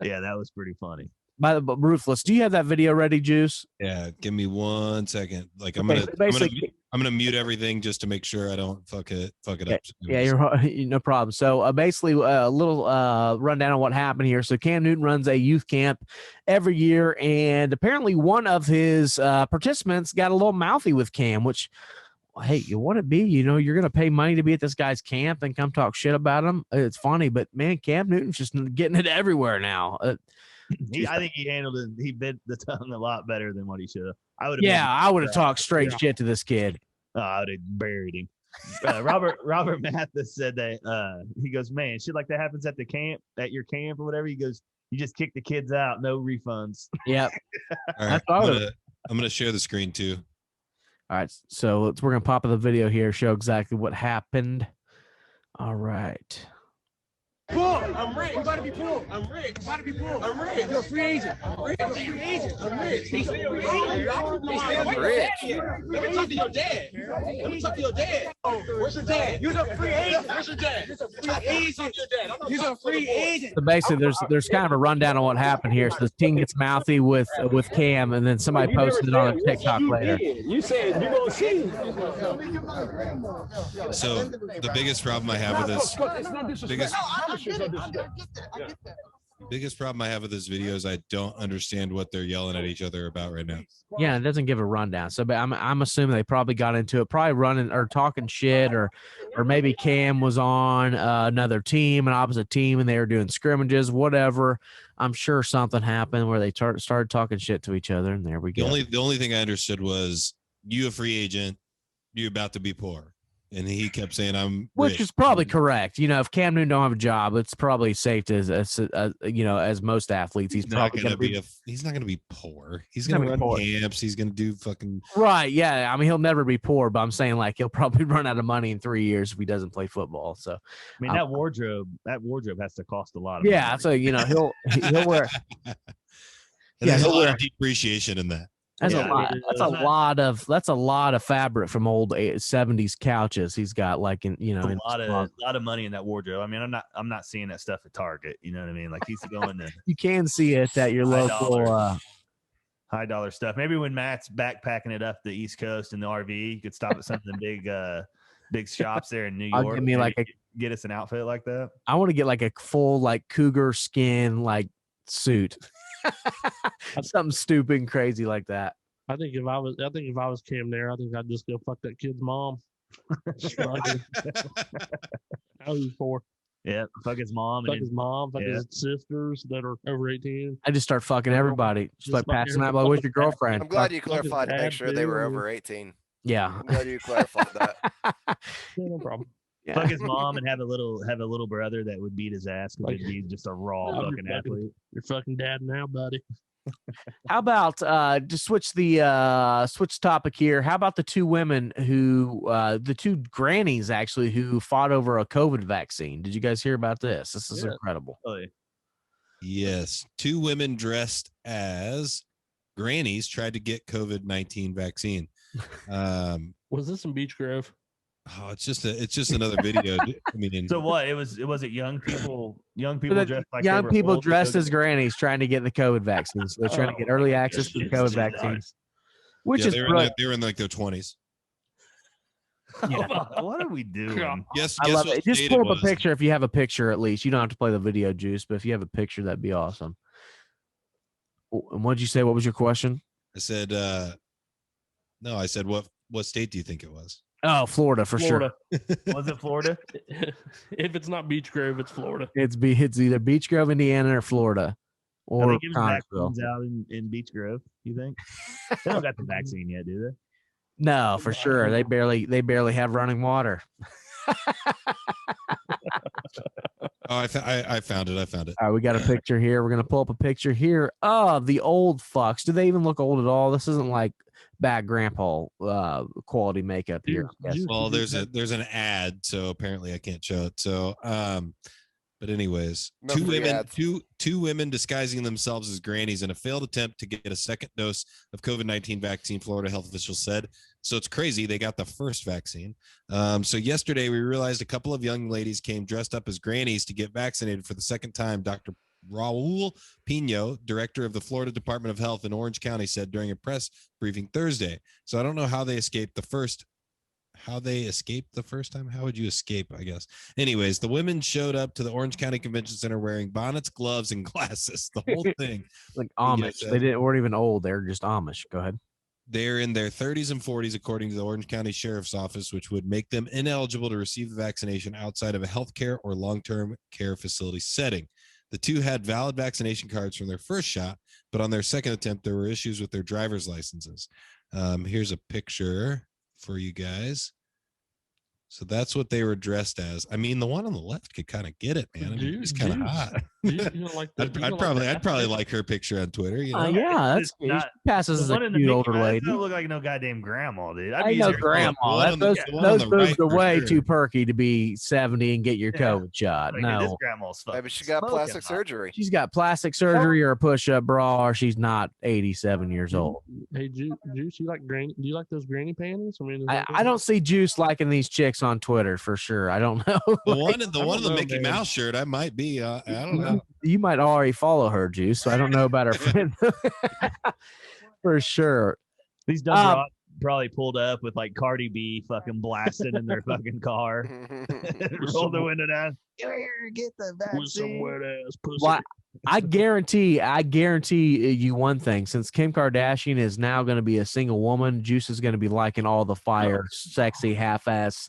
Yeah, that was pretty funny. But Ruthless, do you have that video ready, Juice? Yeah, give me 1 second. Like I'm gonna mute everything just to make sure I don't fuck it up. Yeah, you're no problem. So basically, a little rundown on what happened here. So Cam Newton runs a youth camp every year, and apparently one of his participants got a little mouthy with Cam, which. Hey, you want to be, you're going to pay money to be at this guy's camp and come talk shit about him. It's funny, but man, Cam Newton's just getting it everywhere now. I think he handled it. He bit the tongue a lot better than what he should have. I would have talked straight shit to this kid. I would have buried him. Robert Mathis said that he goes, man, shit like that happens at your camp or whatever. He goes, you just kick the kids out, no refunds. Yep. All right, I'm gonna share the screen too. All right, so we're going to pop up the video here, show exactly what happened. All right. Poor. I'm rich. You about to be poor. I'm rich. About to be poor. I'm rich. You're a free agent. I'm rich. I'm a free agent. I'm rich. He's a free agent. I'm rich. Let me talk to your dad. Let me talk to your dad. Where's your dad? You're a free agent. Where's your dad? You're a free agent. You're a free agent. So basically, there's kind of a rundown on what happened here. So the team gets mouthy with Cam, and then somebody posted it on a TikTok later. You said you're gonna see. So the biggest problem I have with this, biggest problem I have with this video is I don't understand what they're yelling at each other about right now. Yeah, it doesn't give a rundown. So, but I'm assuming they probably got into it, probably running or talking shit, or maybe Cam was on another team, an opposite team, and they were doing scrimmages, whatever. I'm sure something happened where they started talking shit to each other, and there we go. The only thing I understood was you a free agent, you about to be poor. And he kept saying, "I'm," which is probably correct. If Cam Newton don't have a job, it's probably safe to, as most athletes, he's probably going to be. He's not going to be poor. He's going to run poor camps. He's going to do fucking right. Yeah, I mean, he'll never be poor, but I'm saying like he'll probably run out of money in 3 years if he doesn't play football. So, I mean, that wardrobe has to cost a lot of money. Yeah, so he'll wear. There's a lot of depreciation in that. That's a lot of fabric from old 70s couches. He's got like a lot of money in that wardrobe. I mean, I'm not seeing that stuff at Target. You know what I mean? Like he's going to. You can see it at your local high dollar stuff. Maybe when Matt's backpacking it up the East Coast in the RV, you could stop at some of the big shops there in New York. Give me get us an outfit like that. I want to get like a full like cougar skin like suit. Something stupid and crazy like that. I think if I was Cam there, I think I'd just go fuck that kid's mom. I was for. Yeah, fuck his mom. Fuck his mom. Fuck his sisters that are over 18. I just start fucking everybody. Just like passing out. Like, where's your girlfriend? I'm glad you clarified to make sure they were over 18. Yeah. I'm glad you clarified that. Yeah, no problem. Yeah. Fuck his mom and have a little brother that would beat his ass because he'd be just a raw Oh, fucking athlete. You're fucking dad now, buddy. How about to switch topic here? How about the two women who the two grannies actually who fought over a COVID vaccine? Did you guys hear about this? This is incredible. Really? Yes, two women dressed as grannies tried to get COVID-19 vaccine. Was this in Beach Grove? Oh, it's just another video. I mean, So what? Was it young people dressed like young they were people old to dressed go as grannies trying to get the COVID vaccine. So they're trying to get early access to the COVID vaccine, which yeah, is brilliant. they were in like their 20s. Yeah. What are we doing? Guess I love what it. Just state pull it up a was. picture if you have a picture at least. You don't have to play the video, Juice, but if you have a picture, that'd be awesome. And what'd you say? What was your question? I said, no, I said, what state do you think it was? Oh, Florida for sure. Was it Florida? If it's not Beach Grove, it's Florida. It's either Beach Grove, Indiana, or Florida, Are or they giving Connersville. vaccines out in Beach Grove? You think they don't got the vaccine yet, do they? No, for sure. They barely have running water. Oh, I found it. All right, we got a picture here. We're gonna pull up a picture here of the old fucks. Do they even look old at all? This isn't like bad grandpa quality makeup here. Well, there's an ad, so apparently I can't show it. So, but anyways, No two free women, ads. two women disguising themselves as grannies in a failed attempt to get a second dose of COVID-19 vaccine. Florida health officials said. So it's crazy. They got the first vaccine. So yesterday we realized a couple of young ladies came dressed up as grannies to get vaccinated for the second time. Dr. Raul Pino, director of the Florida Department of Health in Orange County, said during a press briefing Thursday. So I don't know how they escaped the first time. How would you escape, I guess? Anyways, the women showed up to the Orange County Convention Center wearing bonnets, gloves, and glasses. The whole thing. Like Amish. They weren't even old. They're just Amish. Go ahead. They're in their 30s and 40s, according to the Orange County Sheriff's Office, which would make them ineligible to receive the vaccination outside of a healthcare or long-term care facility setting. The two had valid vaccination cards from their first shot, but on their second attempt, there were issues with their driver's licenses. Here's a picture for you guys. So that's what they were dressed as. I mean, the one on the left could kind of get it, man. I mean, it's kind of hot. I'd probably like her picture on Twitter. You know? Yeah, that's she passes as a cute older lady. Doesn't look like no goddamn grandma, dude. I know grandma. Those boobs are way too perky to be 70 and get your COVID shot. Like, no, this grandma's Maybe she got plastic surgery. She's got plastic surgery or a push-up bra, or she's not 87 years old. Hey, Juice, you like granny? Do you like those granny panties? I mean, I don't see Juice liking these chicks on Twitter for sure. I don't know. The one in the Mickey Mouse shirt, I might be. I don't know. You might already follow her, Juice. So I don't know about her friend for sure. These dumb probably pulled up with like Cardi B fucking blasting in their fucking car. Roll the window down. Here, get the vaccine. With some wet ass pussy. Well, I guarantee you one thing. Since Kim Kardashian is now going to be a single woman, Juice is going to be liking all the fire, sexy, half-ass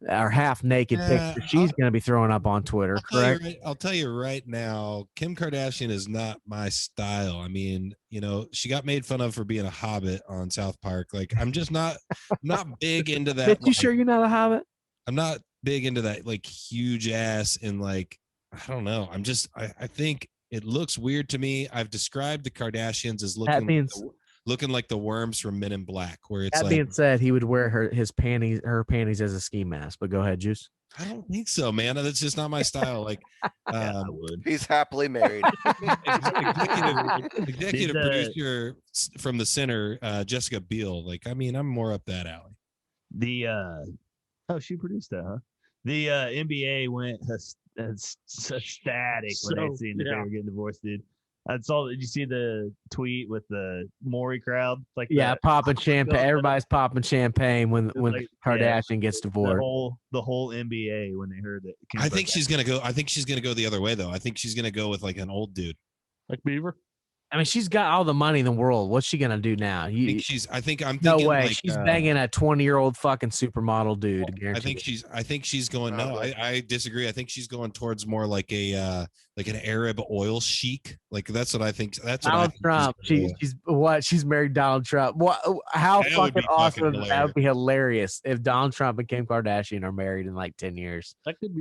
or half-naked pictures she's going to be throwing up on Twitter. Correct? I'll tell you right now, Kim Kardashian is not my style. I mean, you know, she got made fun of for being a hobbit on South Park. Like, I'm just not big into that. You sure you're not a hobbit? I'm not big into that, like, huge ass and like, I don't know. I think it looks weird to me. I've described the Kardashians as looking like the worms from Men in Black, where it's that being said, he would wear her panties as a ski mask. But go ahead, Juice. I don't think so, man. That's just not my style. Like, I would. He's happily married. executive producer from the center, Jessica Biel. Like, I mean, I'm more up that alley. She produced that, huh? The NBA went ecstatic when they seen that they were getting divorced, dude. Did you see the tweet with the Maury crowd? Like, popping champagne. Everybody's popping champagne when Kardashian gets divorced. The whole NBA when they heard that. I think she's gonna go the other way though. I think she's gonna go with like an old dude, like Beaver. I mean, she's got all the money in the world. What's she gonna do now? I think I'm No thinking way. like, She's banging a 20-year-old fucking supermodel dude. I think she's going. No, I disagree. I think she's going towards more like an Arab oil sheik. Like that's what I think. That's Donald Trump. She's married Donald Trump. What? How That would fucking be awesome! fucking That would be hilarious if Donald Trump and Kim Kardashian are married in like 10 years. That could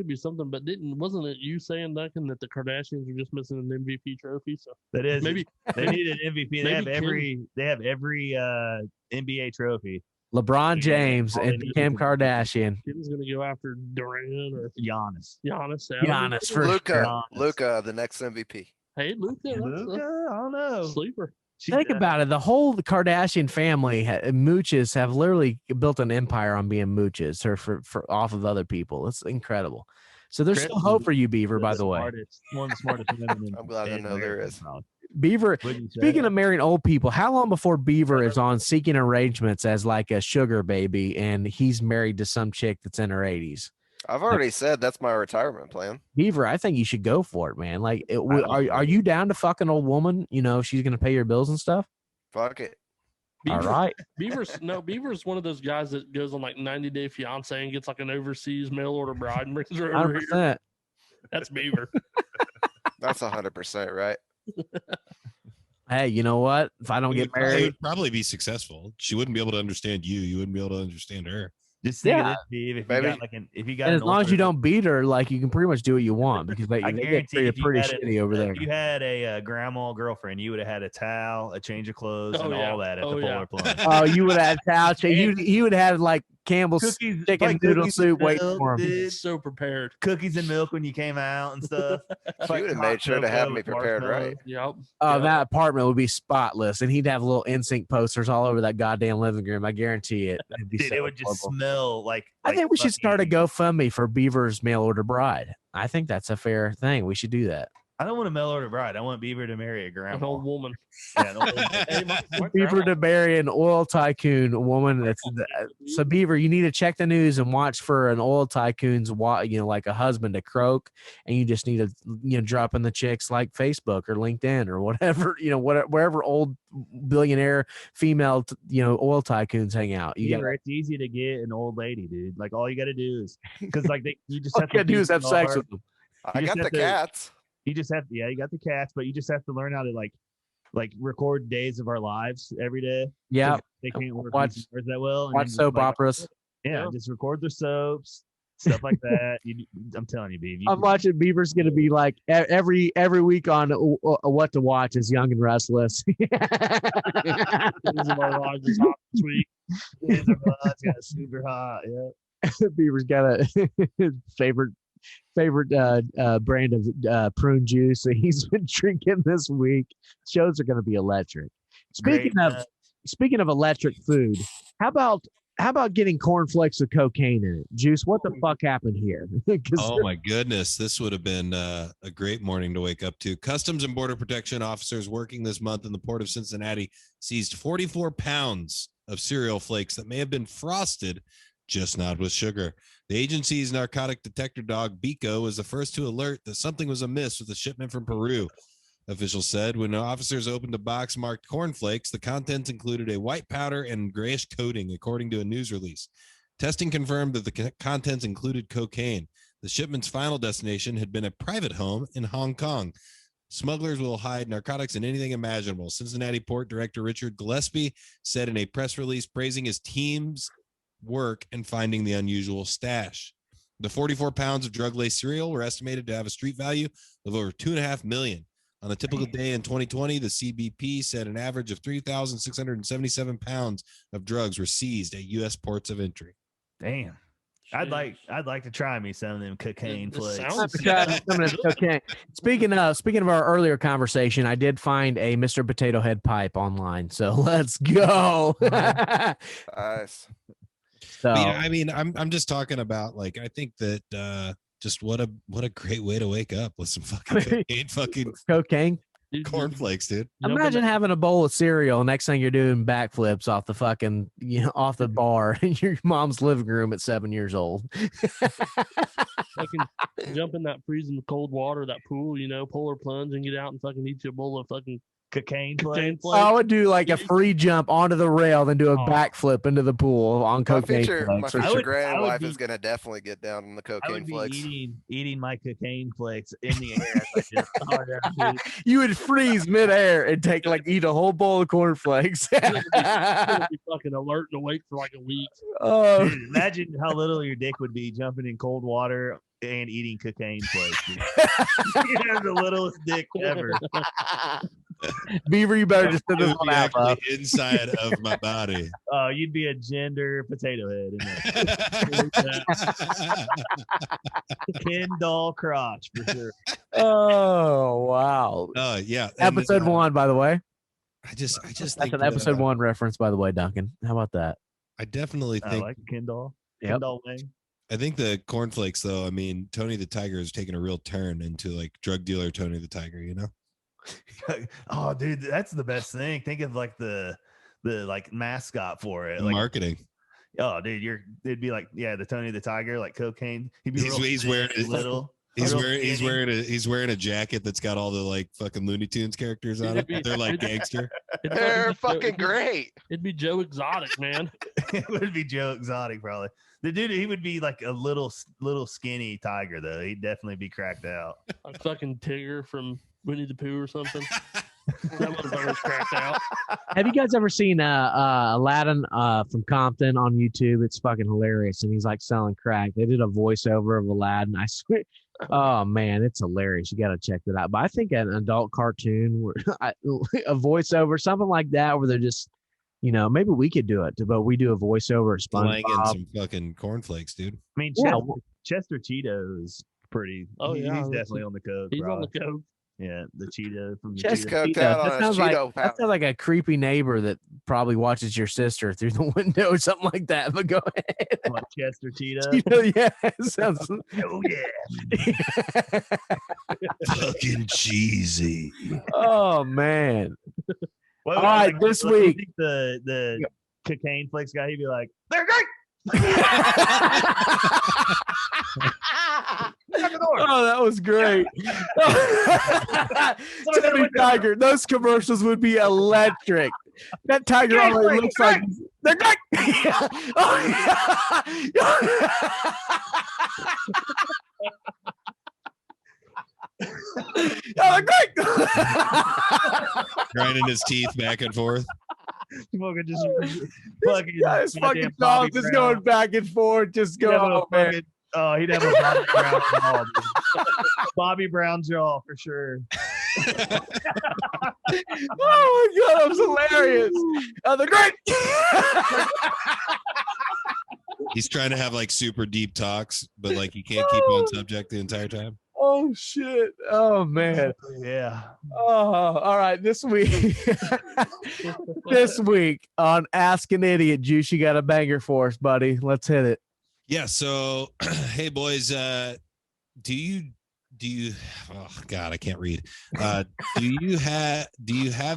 be something. But wasn't it you saying, Duncan, that the Kardashians are just missing an MVP trophy? So that is maybe they need an MVP. They have every NBA trophy. LeBron James and Kim Kardashian. Kim's gonna go after Durant or Giannis. Giannis for Luka, the next MVP. Hey, Luka, I don't know. Sleeper. Think about it. The whole Kardashian family, mooches, have literally built an empire on being mooches or for off of other people. It's incredible. So there's still hope for you, Beaver, by the way. One of the smartest women. I'm glad to know there is. Beaver, speaking of marrying old people, how long before Beaver is on seeking arrangements as like a sugar baby and he's married to some chick that's in her 80s? I've already said that's my retirement plan. Beaver, I think you should go for it, man. Like, are you down to fuck an old woman? You know, she's going to pay your bills and stuff? Fuck it. All right. Beaver's one of those guys that goes on like 90 Day Fiance and gets like an overseas mail order bride and brings her over 100%. here. That's Beaver. That's 100% right. Hey, you know what? If I don't get married, it would probably be successful. She wouldn't be able to understand you. You wouldn't be able to understand her. Just think of this, Steve. If you got and as long as you don't beat her, like you can pretty much do what you want because they get treated pretty shitty over there. If you had a grandma girlfriend, you would have had a towel, a change of clothes, and all that at the Polar Plunge. Oh, you would have had a towel. You would have like Campbell's chicken noodle soup waiting for him. Dude, so prepared. Cookies and milk when you came out and stuff. She would have made sure to have me prepared right. Yep. That apartment would be spotless, and he'd have little NSYNC posters all over that goddamn living room. I guarantee it. Dude, it would just smell like. I think we should start a GoFundMe for Beaver's mail order bride. I think that's a fair thing. We should do that. I don't want a mail order bride. I want Beaver to marry a grandma. An old woman. Yeah, an old woman. Beaver to marry an oil tycoon woman. So Beaver, you need to check the news and watch for an oil tycoon's, like a husband to croak, and you just need to, drop in the chicks like Facebook or LinkedIn or whatever, wherever old billionaire female, oil tycoons hang out. It's easy to get an old lady, dude. Like all you got to do is because you just have to do is have sex with them. I got the cats. You just have you got the cats, but you just have to learn how to like record days of our lives every day. Yeah, they can't work that well. Watch soap operas. Yeah, just record their soaps, stuff like that. I'm telling you, Beaver. I'm watching Beaver's going to be like every week on What to Watch is Young and Restless. Sweet. Super hot. Yeah. Beaver's got a favorite brand of prune juice that he's been drinking this week. Shows are going to be electric. Speaking of electric food, how about getting cornflakes with cocaine in it? Juice, what the fuck happened here? Oh my goodness, this would have been a great morning to wake up to. Customs and Border Protection officers working this month in the port of Cincinnati seized 44 pounds of cereal flakes that may have been frosted, just not with sugar. The agency's narcotic detector dog, Biko, was the first to alert that something was amiss with the shipment from Peru. Officials said when officers opened a box marked cornflakes, the contents included a white powder and grayish coating, according to a news release. Testing confirmed that the contents included cocaine. The shipment's final destination had been a private home in Hong Kong. Smugglers will hide narcotics in anything imaginable. Cincinnati Port Director Richard Gillespie said in a press release praising his team's work in finding the unusual stash. The 44 pounds of drug-laced cereal were estimated to have a street value of over $2.5 million. On a typical day in 2020, the CBP said an average of 3,677 pounds of drugs were seized at U.S. ports of entry. Damn. I'd like to try me some of them cocaine flakes. Okay. Speaking of our earlier conversation, I did find a Mr. Potato Head pipe online. So let's go. Nice. So, I mean, I'm just talking about I think that just what a great way to wake up with some fucking cocaine cornflakes, dude. Imagine having a bowl of cereal. Next thing you're doing backflips off the fucking off the bar in your mom's living room at 7 years old. Fucking jump in that freezing cold water, that pool, Polar Plunge, and get out and fucking eat you a bowl of fucking Cocaine Cocaine flakes. flakes. I would do like a free jump onto the rail, then do a Oh. backflip into the pool on My cocaine future, flakes. my for future sure. grand I would wife be- is gonna definitely get down on the I cocaine would be flakes. eating my cocaine flakes in the air. As I just, Oh, yeah, dude. You would freeze midair and take eat a whole bowl of cornflakes. You're gonna be fucking alert and awake for like a week. Oh, Dude, imagine how little your dick would be jumping in cold water and eating cocaine flakes. Dude. You have the littlest dick ever. Beaver, you better just put It this would one be out. actually Bub. inside of my body. Oh, you'd be a gender potato head. In there. Ken doll crotch for sure. Oh, wow. Yeah. and, Episode 1, by the way. I just That's think an episode that, 1 reference, by the way, Duncan. How about that? I definitely I think like Ken doll. Yep. Ken doll wing. I think the cornflakes, though. I mean, Tony the Tiger is taking a real turn into like drug dealer Tony the Tiger. You know, Oh, dude, that's the best thing. Think of like the like mascot for it. the Like, marketing. oh, dude, it'd be like, yeah, the Tony the Tiger, like cocaine. He'd be He's real wearing thin, it. little. He's real wearing skinny. he's wearing a jacket that's got all the like fucking Looney Tunes characters on it. They're like gangster. They're fucking great. It'd be Joe Exotic, man. It would be Joe Exotic, probably. The dude, he would be like a little skinny tiger, though. He'd definitely be cracked out. Like fucking Tigger from Winnie the Pooh or something. That motherfucker's cracked out. Have you guys ever seen Aladdin from Compton on YouTube? It's fucking hilarious, and he's like selling crack. They did a voiceover of Aladdin. I swear, oh man, it's hilarious. You got to check that out. But I think an adult cartoon, where a voiceover, something like that, where they're just, maybe we could do it, but we do a voiceover of Slanging SpongeBob. some fucking cornflakes, dude. I mean, Yeah. Chester Cheeto is pretty. Oh, yeah, he's definitely on the coke. He's bro. on the coke. Yeah, the Cheeto from the Chester Cheeto. Coked Cheeto. out on That his sounds Cheeto that sounds like a creepy neighbor that probably watches your sister through the window or something like that. But go ahead. Like Chester Cheeto. Yeah, it sounds. Oh yeah. Fucking cheesy. Oh man. What All would- right, like, this what do you week. think the cocaine flakes guy, he'd be like, they're great. Oh, that was great. Tony Tiger, those commercials would be electric. That tiger Great, already great, looks like they're great. Oh, they're great. Grinding his teeth back and forth. Fucking just fucking, Yeah, his goddamn fucking Bobby dog just Brown. going back and forth, just He'd have going. a Oh, man. fucking- oh, he'd have a Bobby Brown jaw. Dude. Bobby Brown jaw for sure. Oh my god, that was hilarious. Oh, they're great. He's trying to have like super deep talks, but like he can't keep on subject the entire time. Oh shit. Oh man. Yeah. Oh, all right. This week, this week on Ask an Idiot, Juice, you got a banger for us, buddy. Let's hit it. Yeah. So, hey boys, do you? Oh God, I can't read. Do you have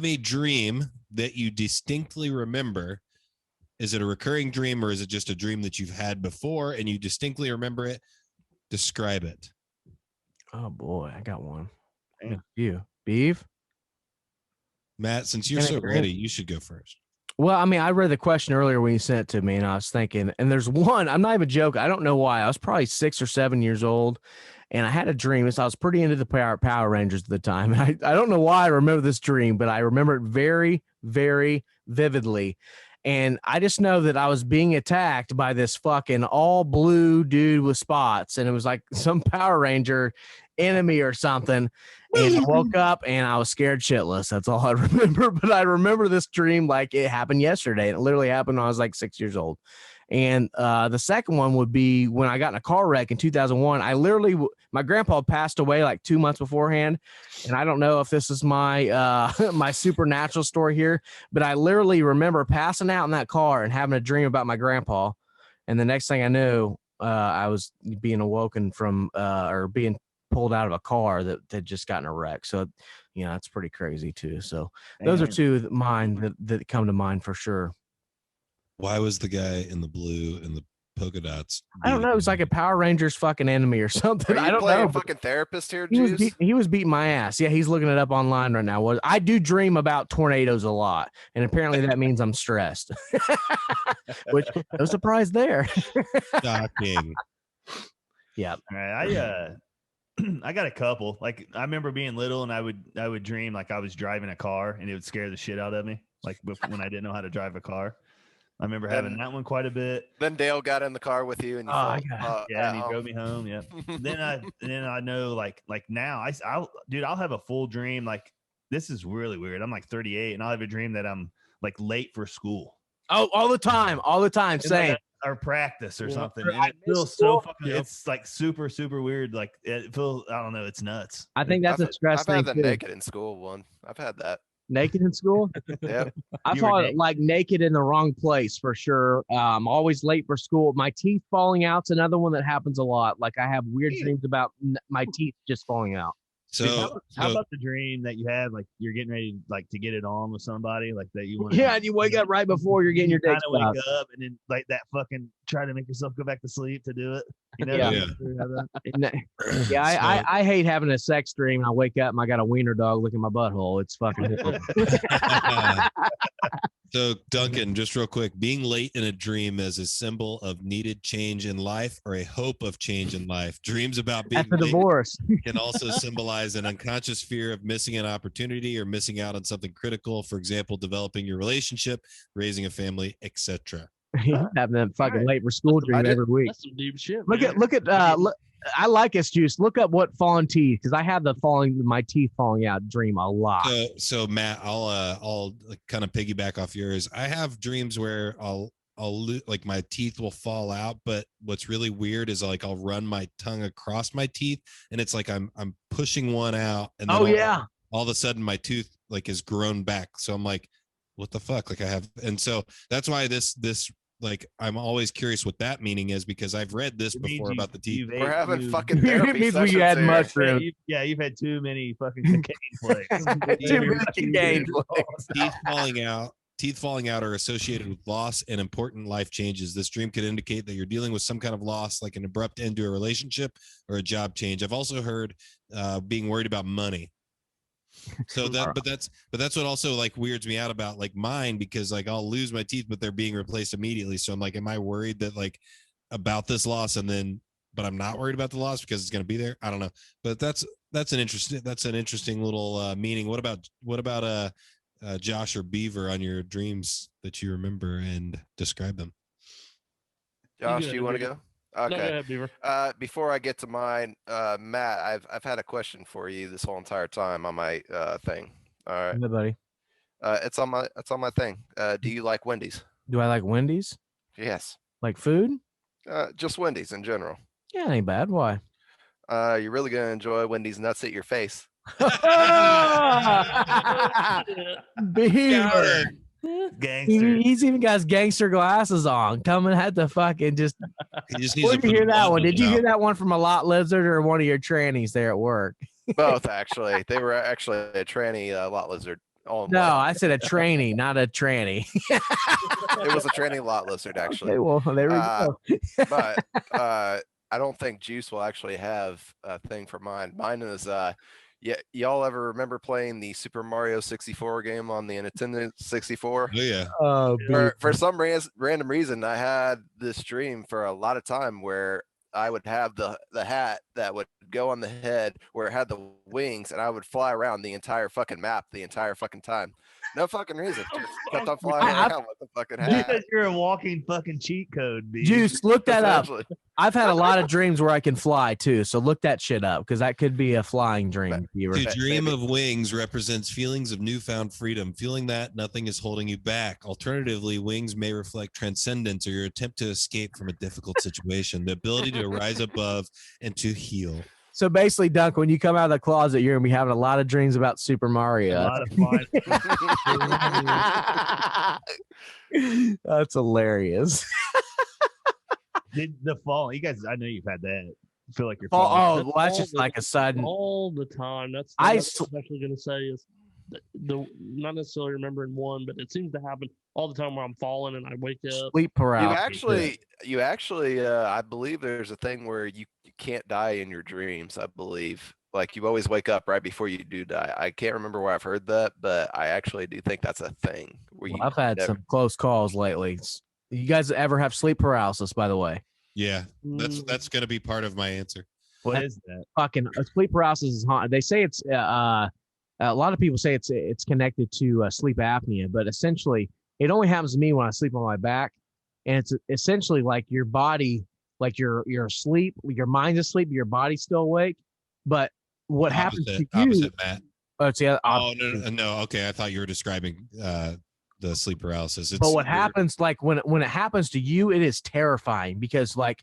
a dream that you distinctly remember? Is it a recurring dream or is it just a dream that you've had before and you distinctly remember it? Describe it. Oh boy, I got one. Damn. You, Beeve. Matt, since you're Can I so go? ready, you should go first. Well, I mean, I read the question earlier when you sent it to me, and I was thinking, and there's one. I'm not even joking. I don't know why. I was probably 6 or 7 years old, and I had a dream. So I was pretty into the Power Rangers at the time. And I don't know why I remember this dream, but I remember it very, very vividly. And I just know that I was being attacked by this fucking all blue dude with spots, and it was like some Power Ranger enemy or something. And I woke up and I was scared shitless. That's all I remember. But I remember this dream like it happened yesterday. And it literally happened when I was like 6 years old. And the second one would be when I got in a car wreck in 2001. I literally, my grandpa passed away like 2 months beforehand. And I don't know if this is my my supernatural story here, but I literally remember passing out in that car and having a dream about my grandpa. And the next thing I knew, I was being awoken from or being pulled out of a car that had just gotten a wreck. So, you know, it's pretty crazy too. So those are two that mine that come to mind for sure. Why was the guy in the blue and the polka dots? I don't know. It was like a Power Rangers fucking enemy or something. Are you I don't playing know. but fucking therapist here, He was, Juice? he was beating my ass. Yeah, he's looking it up online right now. Well, I do dream about tornadoes a lot, and apparently that means I'm stressed. Which no surprise there. Shocking. Yeah. All right, I got a couple. Like I remember being little, and I would dream like I was driving a car, and it would scare the shit out of me. Like when I didn't know how to drive a car. I remember having that one quite a bit. Then Dale got in the car with you, and you yeah, and he drove me home. Yeah. then I know like now I'll have a full dream. Like this is really weird. I'm like 38, and I'll have a dream that I'm like late for school. Oh, all the time. Same. Or practice or something. I And it feels so fucking, it's like super, super weird. Like it feels, I don't know, it's nuts. I think that's a stress I've thing. had the too. naked in school one. I've had that. Naked in school? Yeah. I thought like naked in the wrong place for sure. Always late for school. My teeth falling out's another one that happens a lot. Like I have weird dreams about my teeth just falling out. So Dude, how about the dream that you had, like you're getting ready like to get it on with somebody, like that you want? Yeah, and you wake up right before you're getting your dick wake sucked. up and then like that fucking try to make yourself go back to sleep to do it. You know? I hate having a sex dream. And I wake up and I got a wiener dog looking my butthole. It's fucking horrible. So, Duncan, just real quick, being late in a dream as a symbol of needed change in life or a hope of change in life. Dreams about being after late divorce can also symbolize an unconscious fear of missing an opportunity or missing out on something critical. For example, developing your relationship, raising a family, etc. having that fucking late for school dream every week. That's some deep shit. Look at I like this, Juice. Look up what fallen teeth, because I have my teeth falling out dream a lot. So Matt, I'll kind of piggyback off yours. I have dreams where I'll like my teeth will fall out, but what's really weird is like I'll run my tongue across my teeth, and it's like I'm pushing one out, and then all of a sudden my tooth like is grown back. So I'm like, what the fuck? Like and so that's why this like I'm always curious what that meaning is, because I've read this before about the teeth. We're having fucking therapy It means sessions we had here. mushrooms. You've had too many fucking cocaine plays. Too many cocaine plays. Teeth falling out are associated with loss and important life changes. This dream could indicate that you're dealing with some kind of loss, like an abrupt end to a relationship or a job change. I've also heard being worried about money. So that's what also like weirds me out about like mine, because like I'll lose my teeth, but they're being replaced immediately. So I'm like, am I worried that like about this loss, but I'm not worried about the loss because it's going to be there? I don't know, but that's an interesting little meaning. What about Josh or Beaver on your dreams that you remember, and describe them? Josh, do you want to go? Okay. No, go ahead, Beaver. Before I get to mine, Matt, I've had a question for you this whole entire time on my thing. All right. Hey, buddy. It's on my thing. Do you like Wendy's? Do I like Wendy's? Yes. Like food? Just Wendy's in general. Yeah, it ain't bad. Why? You're really gonna enjoy Wendy's nuts at your face. Beaver. Gangster. He's even got his gangster glasses on. Coming at the fucking just. He just needs Where to did you put hear the that one? bundle Did you out. hear that one from a lot lizard or one of your trannies there at work? Both actually. They were actually a tranny lot lizard. Oh No, I said a trainee, not a tranny. it was a tranny lot lizard actually. Okay, well, there we go. But I don't think Juice will actually have a thing for mine. Mine is y'all ever remember playing the Super Mario 64 game on the Nintendo 64? Oh yeah. For some random reason, I had this dream for a lot of time where I would have the hat that would go on the head where it had the wings, and I would fly around the entire fucking map the entire fucking time. No fucking reason. Just kept on flying around with the fucking hat. Because you're a walking fucking cheat code, B. Juice, look that up. Essentially. I've had a lot of dreams where I can fly too, so look that shit up, because that could be a flying dream. To dream of wings represents feelings of newfound freedom, feeling that nothing is holding you back. Alternatively, wings may reflect transcendence or your attempt to escape from a difficult situation, the ability to rise above and to heal. So basically, Dunk, when you come out of the closet, you're gonna be having a lot of dreams about Super Mario. A lot of fun. That's hilarious. Did the fall? You guys, I know you've had that. I feel like you're Oh, falling. well, that's just like a sudden. All the time. That's I what I'm actually going to say is the not necessarily remembering one, but it seems to happen all the time where I'm falling and I wake up. Sleep You paralysis. actually, I believe there's a thing where you can't die in your dreams. I believe, like you always wake up right before you do die. I can't remember where I've heard that, but I actually do think that's a thing. Where Well, you I've had never- some close calls lately. You guys ever have sleep paralysis, by the way? Yeah, that's going to be part of my answer. What is that? Fucking sleep paralysis is haunted. They say it's a lot of people say it's connected to sleep apnea, but essentially it only happens to me when I sleep on my back, and it's essentially like your body, like you're asleep, your mind's asleep, your body's still awake. But what happens to you? Opposite, Matt. Oh, it's the other. Oh no. Okay, I thought you were describing the sleep paralysis. But what happens, like when it happens to you, it is terrifying because like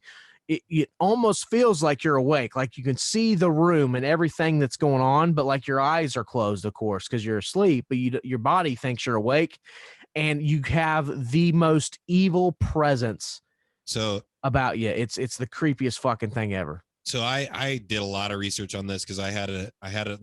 it almost feels like you're awake, like you can see the room and everything that's going on, but like your eyes are closed, of course, because you're asleep, but your body thinks you're awake, and you have the most evil presence about you. It's the creepiest fucking thing ever. So I did a lot of research on this because I had it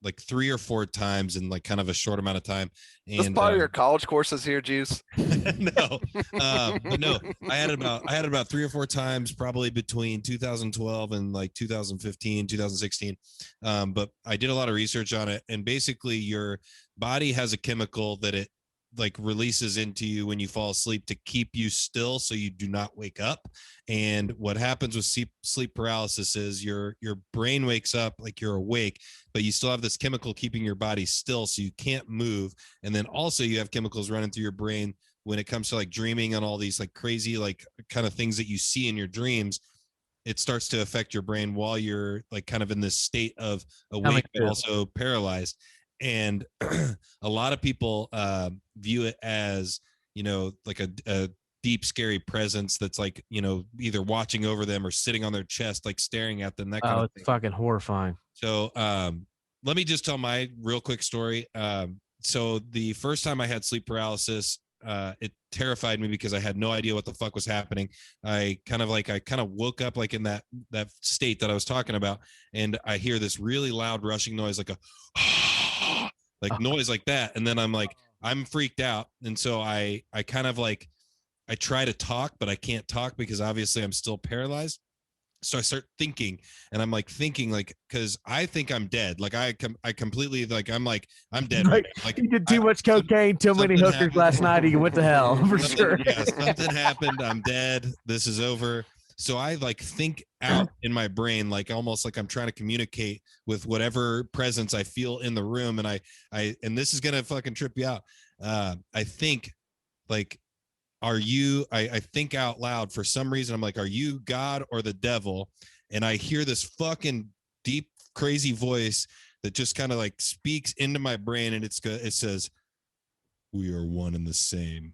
like 3 or 4 times in like kind of a short amount of time. And This part of your college courses here, Juice? No, but no, I had it about 3 or 4 times, probably between 2012 and like 2015, 2016. But I did a lot of research on it, and basically your body has a chemical that it like releases into you when you fall asleep to keep you still so you do not wake up. And what happens with sleep paralysis is your brain wakes up like you're awake, but you still have this chemical keeping your body still so you can't move. And then also you have chemicals running through your brain when it comes to like dreaming and all these like crazy like kind of things that you see in your dreams. It starts to affect your brain while you're like kind of in this state of awake but also paralyzed. And a lot of people view it as, you know, like a deep, scary presence that's like, you know, either watching over them or sitting on their chest, like staring at them. That kind of thing. It's fucking horrifying. So let me just tell my real quick story. So the first time I had sleep paralysis, it terrified me because I had no idea what the fuck was happening. I kind of woke up like in that state that I was talking about, and I hear this really loud rushing noise, like a like noise like that, and then I'm freaked out, and so I kind of like I try to talk, but I can't talk because obviously I'm still paralyzed. So I start thinking, and I'm like thinking, like, because I think I'm dead. Like I completely I'm dead. Right now. Like you did too much cocaine, too many hookers happened last night. You went to hell for sure. Yeah, something happened. I'm dead. This is over. So I like think out in my brain, like almost like I'm trying to communicate with whatever presence I feel in the room, and I and this is gonna fucking trip you out. I think like. I think out loud for some reason. I'm like, are you God or the devil? And I hear this fucking deep, crazy voice that just kind of like speaks into my brain. And it says, we are one and the same.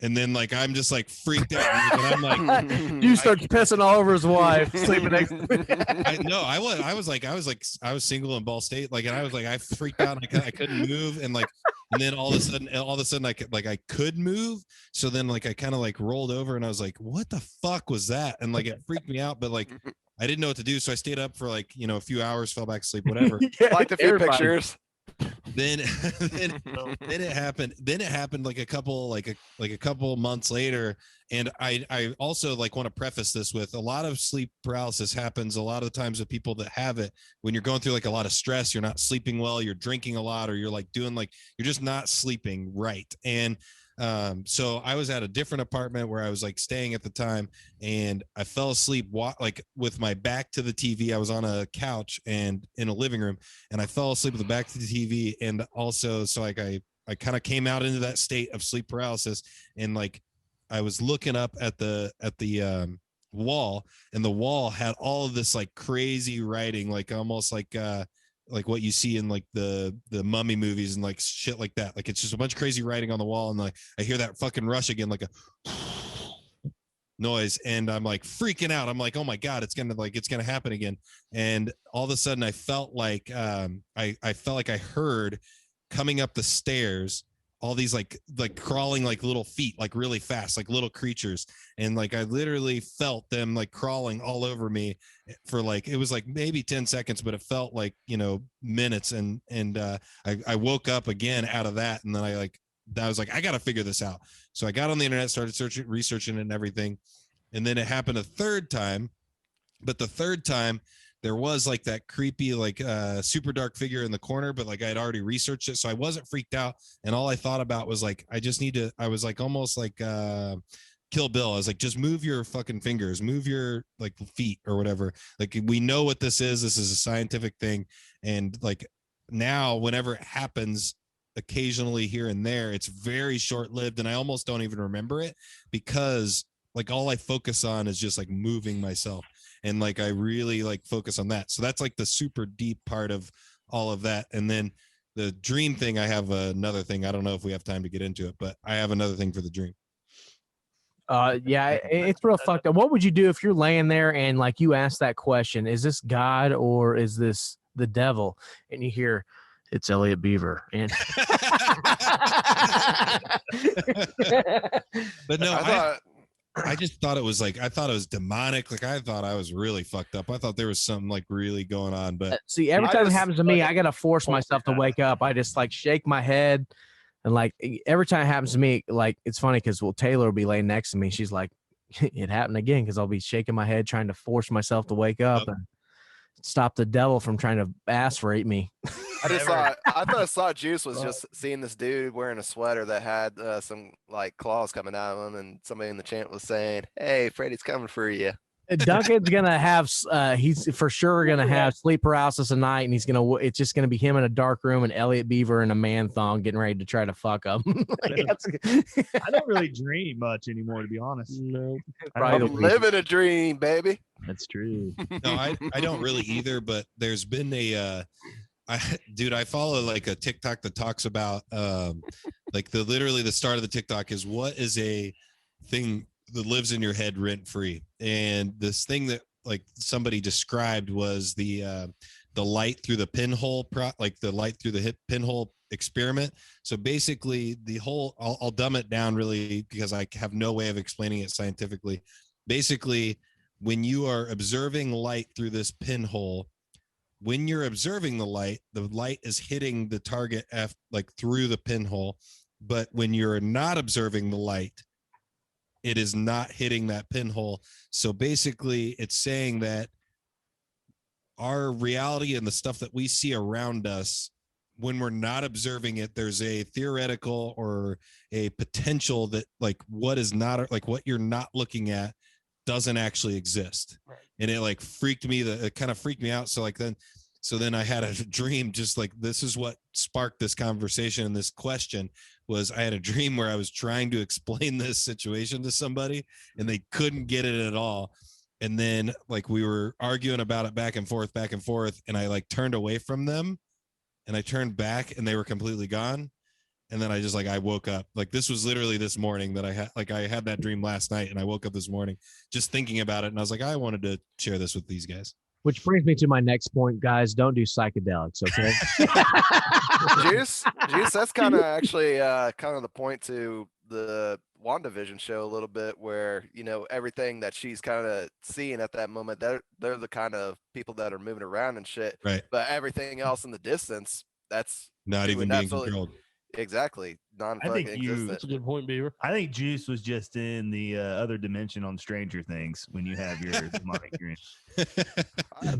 And then like, I'm just like freaked out. And I'm like, you start pissing all over his wife, sleeping next to me. I was single in Ball State. Like, and I was like, I freaked out. And I couldn't move. And like, and then all of a sudden I could move. So then like I kind of like rolled over and I was like, what the fuck was that? And like it freaked me out, but like I didn't know what to do. So I stayed up for like, you know, a few hours, fell back asleep, whatever. Like the few pictures. Then it happened like a couple months later. And I also like want to preface this with a lot of sleep paralysis happens a lot of the times with people that have it when you're going through like a lot of stress, you're not sleeping well, you're drinking a lot, or you're like doing like you're just not sleeping right. And so I was at a different apartment where I was like staying at the time, and I fell asleep like with my back to the TV. I was on a couch and in a living room, and I fell asleep with the back to the TV. And also, so like I kind of came out into that state of sleep paralysis, and like I was looking up at the wall, and the wall had all of this like crazy writing, like almost like what you see in like the mummy movies and like shit like that. Like it's just a bunch of crazy writing on the wall, and like I hear that fucking rush again, like a noise, and I'm like freaking out. I'm like, oh my god, it's gonna happen again. And all of a sudden I felt like I felt like I heard coming up the stairs all these like crawling like little feet, like really fast, like little creatures. And like I literally felt them like crawling all over me for like, it was like maybe 10 seconds, but it felt like, you know, minutes. And I woke up again out of that. And then I was like, I got to figure this out. So I got on the internet, started researching it and everything. And then it happened a third time. But the third time, there was like that creepy, like super dark figure in the corner, but like I'd already researched it. So I wasn't freaked out. And all I thought about was like, I was like almost like Kill Bill. I was like, just move your fucking fingers, move your like feet or whatever. Like, we know what this is. This is a scientific thing. And like now, whenever it happens, occasionally here and there, it's very short lived. And I almost don't even remember it because like all I focus on is just like moving myself. And like I really like focus on that. So that's like the super deep part of all of that. And then the dream thing, I have another thing. I don't know if we have time to get into it, but I have another thing for the dream. Yeah, it's real fucked up. What would you do if you're laying there and like you ask that question, is this God or is this the devil? And you hear, it's Elliot Beaver. And but no, I just thought it was like, I thought it was demonic. Like I thought I was really fucked up. I thought there was something like really going on. But see, every time it happens to me, I gotta force myself to wake up. I just like shake my head, and like every time it happens to me, like it's funny because Taylor will be laying next to me. She's like, it happened again, because I'll be shaking my head trying to force myself to wake up and stop the devil from trying to ass rape me. I thought Juice was just seeing this dude wearing a sweater that had some like claws coming out of him, and somebody in the chant was saying, "Hey, Freddy's coming for you." Duncan's gonna have he's for sure gonna have sleep paralysis tonight, and it's just gonna be him in a dark room and Elliot Beaver in a man thong getting ready to try to fuck him. I don't really dream much anymore, to be honest. No, I'm living a dream, baby. That's true. No, I don't really either, but there's been I follow like a TikTok that talks about like literally the start of the TikTok is, what is a thing that lives in your head rent free? And this thing that like somebody described was the light through the pinhole like the light through the pinhole experiment. So basically the whole, I'll dumb it down really because I have no way of explaining it scientifically. Basically, when you are observing light through this pinhole, when you're observing the light is hitting the target like through the pinhole. But when you're not observing the light, it is not hitting that pinhole. So basically it's saying that our reality and the stuff that we see around us, when we're not observing it, there's a theoretical or a potential that like what is not, like what you're not looking at doesn't actually exist. Right. And it like it kind of freaked me out. So then I had a dream, just like, this is what sparked this conversation and this question was, I had a dream where I was trying to explain this situation to somebody and they couldn't get it at all. And then like we were arguing about it back and forth. And I like turned away from them and I turned back and they were completely gone. And then I just like, I woke up. Like this was literally this morning that I had that dream last night, and I woke up this morning just thinking about it. And I was like, I wanted to share this with these guys. Which brings me to my next point, guys. Don't do psychedelics, okay? Juice, that's kind of actually kind of the point to the WandaVision show a little bit, where, you know, everything that she's kind of seeing at that moment, they're the kind of people that are moving around and shit. Right. But everything else in the distance, that's not even being controlled. Exactly. That's a good point, Beaver. I think Juice was just in the other dimension on Stranger Things when you have your demonic dream.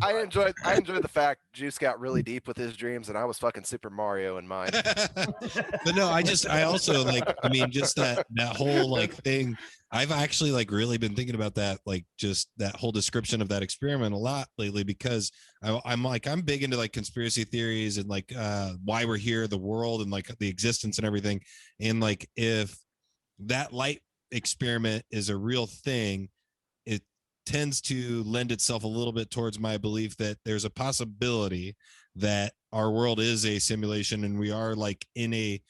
I enjoyed the fact Juice got really deep with his dreams, and I was fucking Super Mario in mine. But no, I also like, I mean, just that whole like thing. I've actually like really been thinking about that, like just that whole description of that experiment a lot lately, because I'm big into like conspiracy theories and like why we're here, the world, and like the existence and everything. And like if that light experiment is a real thing, it tends to lend itself a little bit towards my belief that there's a possibility that our world is a simulation and we are like in a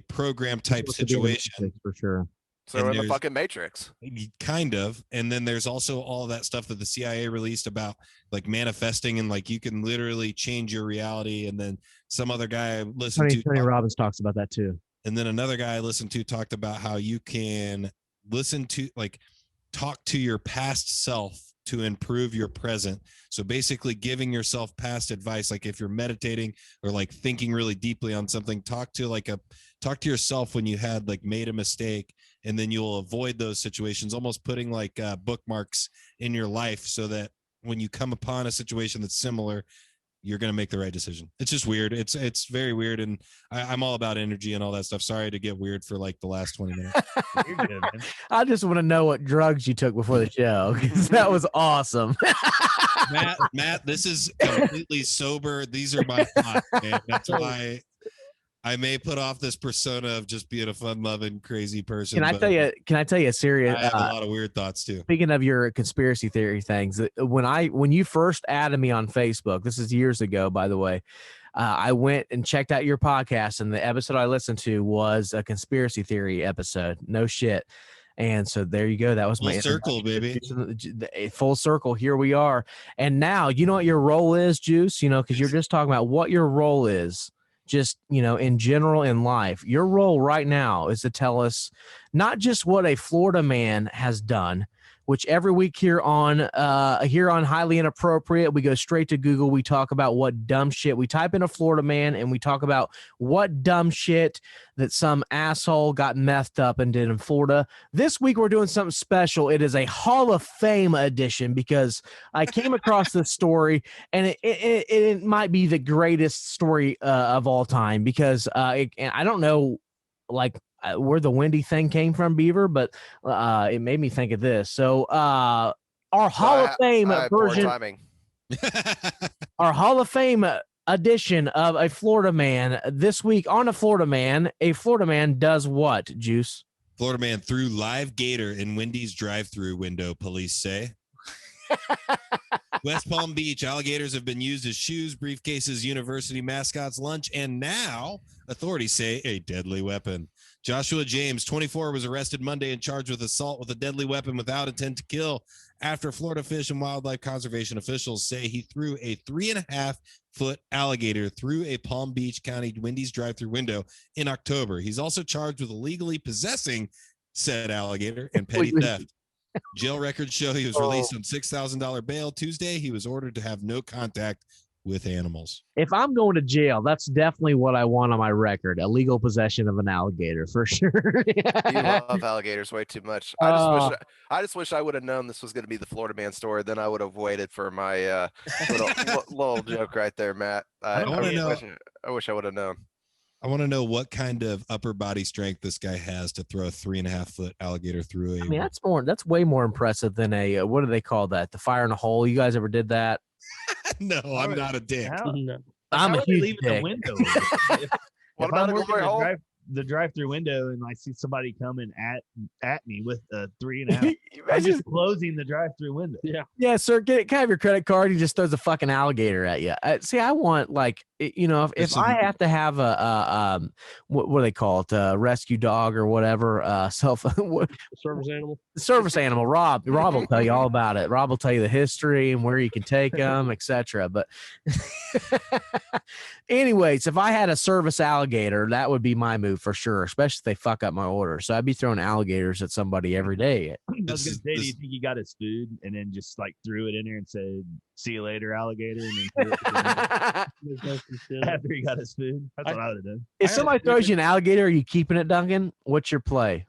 program type situation for sure. So we're in the fucking Matrix. Kind of. And then there's also all that stuff that the CIA released about like manifesting, and like you can literally change your reality. And then some other guy listened Tony Robbins talks about that too. And then another guy I listened to talked about how you can talk to your past self to improve your present. So basically giving yourself past advice, like if you're meditating or like thinking really deeply on something, talk to yourself when you had like made a mistake, and then you'll avoid those situations, almost putting like bookmarks in your life so that when you come upon a situation that's similar, you're going to make the right decision. It's just weird. It's very weird. And I'm all about energy and all that stuff. Sorry to get weird for like the last 20 minutes. You're good, man. I just want to know what drugs you took before the show, because that was awesome. Matt, this is completely sober. These are my thoughts, man. That's why I may put off this persona of just being a fun-loving, crazy person. Can I tell you a serious? I have a lot of weird thoughts too. Speaking of your conspiracy theory things, when you first added me on Facebook, this is years ago, by the way, I went and checked out your podcast, and the episode I listened to was a conspiracy theory episode. No shit. And so there you go. That was Full my circle, baby. Full circle. Here we are. And now you know what your role is, Juice. You know, because you're just talking about what your role is. Just, you know, in general in life, your role right now is to tell us not just what a Florida man has done, which every week here on Highly Inappropriate, we go straight to Google. We talk about what dumb shit. We type in a Florida man and we talk about what dumb shit that some asshole got methed up and did in Florida. This week, we're doing something special. It is a Hall of Fame edition because I came across this story, and it might be the greatest story of all time because and I don't know, like, where the windy thing came from, Beaver, but it made me think of this. So our Hall of Fame version, our Hall of Fame edition of a Florida man this week on a Florida man does what, Juice? Florida man threw live gator in Wendy's drive-through window, police say. West Palm Beach, alligators have been used as shoes, briefcases, university mascots, lunch, and now authorities say a deadly weapon. Joshua James, 24, was arrested Monday and charged with assault with a deadly weapon without intent to kill after Florida Fish and Wildlife Conservation officials say he threw a 3.5-foot alligator through a Palm Beach County Wendy's drive-through window in October. He's also charged with illegally possessing said alligator and petty theft. Jail records show he was released on $6,000 bail Tuesday. He was ordered to have no contact with animals. If I'm going to jail, that's definitely what I want on my record. Illegal possession of an alligator for sure. You love alligators way too much. I just wish I would have known this was going to be the Florida man story. Then I would have waited for my little joke right there, Matt. I wish I would have known. I want to know what kind of upper body strength this guy has to throw a 3.5-foot alligator through a. I mean, that's way more impressive than a what do they call that? The fire in a hole. You guys ever did that? No, I'm not a dick. No. I'm a huge leave dick. the window. What about I'm a working glory hole? the drive-through window and I see somebody coming at me with a 3.5, I'm just closing the drive-through window. Yeah, sir. Can I have your credit card? He just throws a fucking alligator at you. See, I want if I have to have what do they call it? Rescue dog or whatever. Service animal. Service animal. Rob will tell you all about it. Rob will tell you the history and where you can take them, etc. But anyways, if I had a service alligator, that would be my move for sure, especially if they fuck up my order. So I'd be throwing alligators at somebody every day. I was gonna say, do you think he got his food and then just like threw it in there and said, "See you later, alligator"? And then after he got his food, that's what I would have done. If somebody throws you an alligator, are you keeping it, Duncan? What's your play?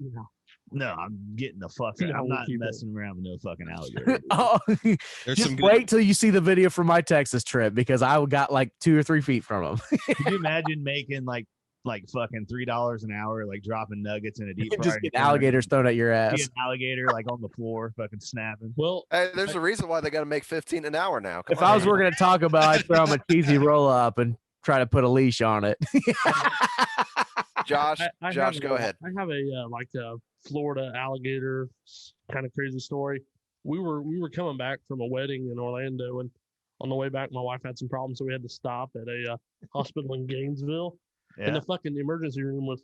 No, I'm getting the fuck out. I'm not messing around with no fucking alligator. Just wait till you see the video from my Texas trip because I got like 2 or 3 feet from him. Could you imagine making like fucking $3 an hour, like dropping nuggets in a deep fryer? Just get alligators thrown at your ass. An alligator like on the floor, fucking snapping. Well, hey, there's a reason why they got to make 15 an hour now. If I was working at Taco Bell, I'd throw them a cheesy roll up and try to put a leash on it. Josh, go ahead. I have a Florida alligator kind of crazy story. We were coming back from a wedding in Orlando, and on the way back, my wife had some problems, so we had to stop at a hospital in Gainesville. Yeah. And the fucking emergency room was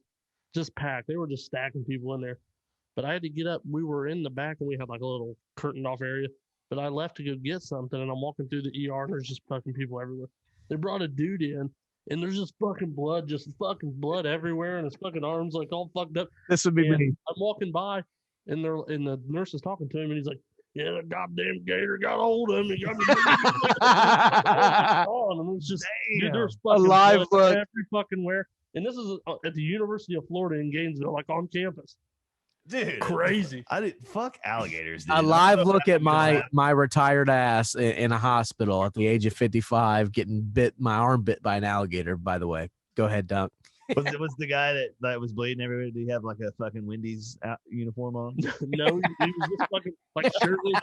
just packed. They were just stacking people in there. But I had to get up. We were in the back, and we had like a little curtained off area. But I left to go get something, and I'm walking through the ER, and there's just fucking people everywhere. They brought a dude in and there's just fucking blood everywhere, and his fucking arms like all fucked up. This would be And me. I'm walking by, and the nurse is talking to him, and he's like, "Yeah, the goddamn gator got hold of him. He got me." And it's just, dude, there's fucking live blood look. every fucking where. And this is at the University of Florida in Gainesville, like on campus. Dude, Crazy. I did fuck alligators. Dude. A live look at my retired ass in a hospital at the age of 55, getting my arm bit by an alligator. By the way, go ahead, Dunk. Was the guy that was bleeding everywhere? Did he have like a fucking Wendy's uniform on? No, he was just fucking like shirtless.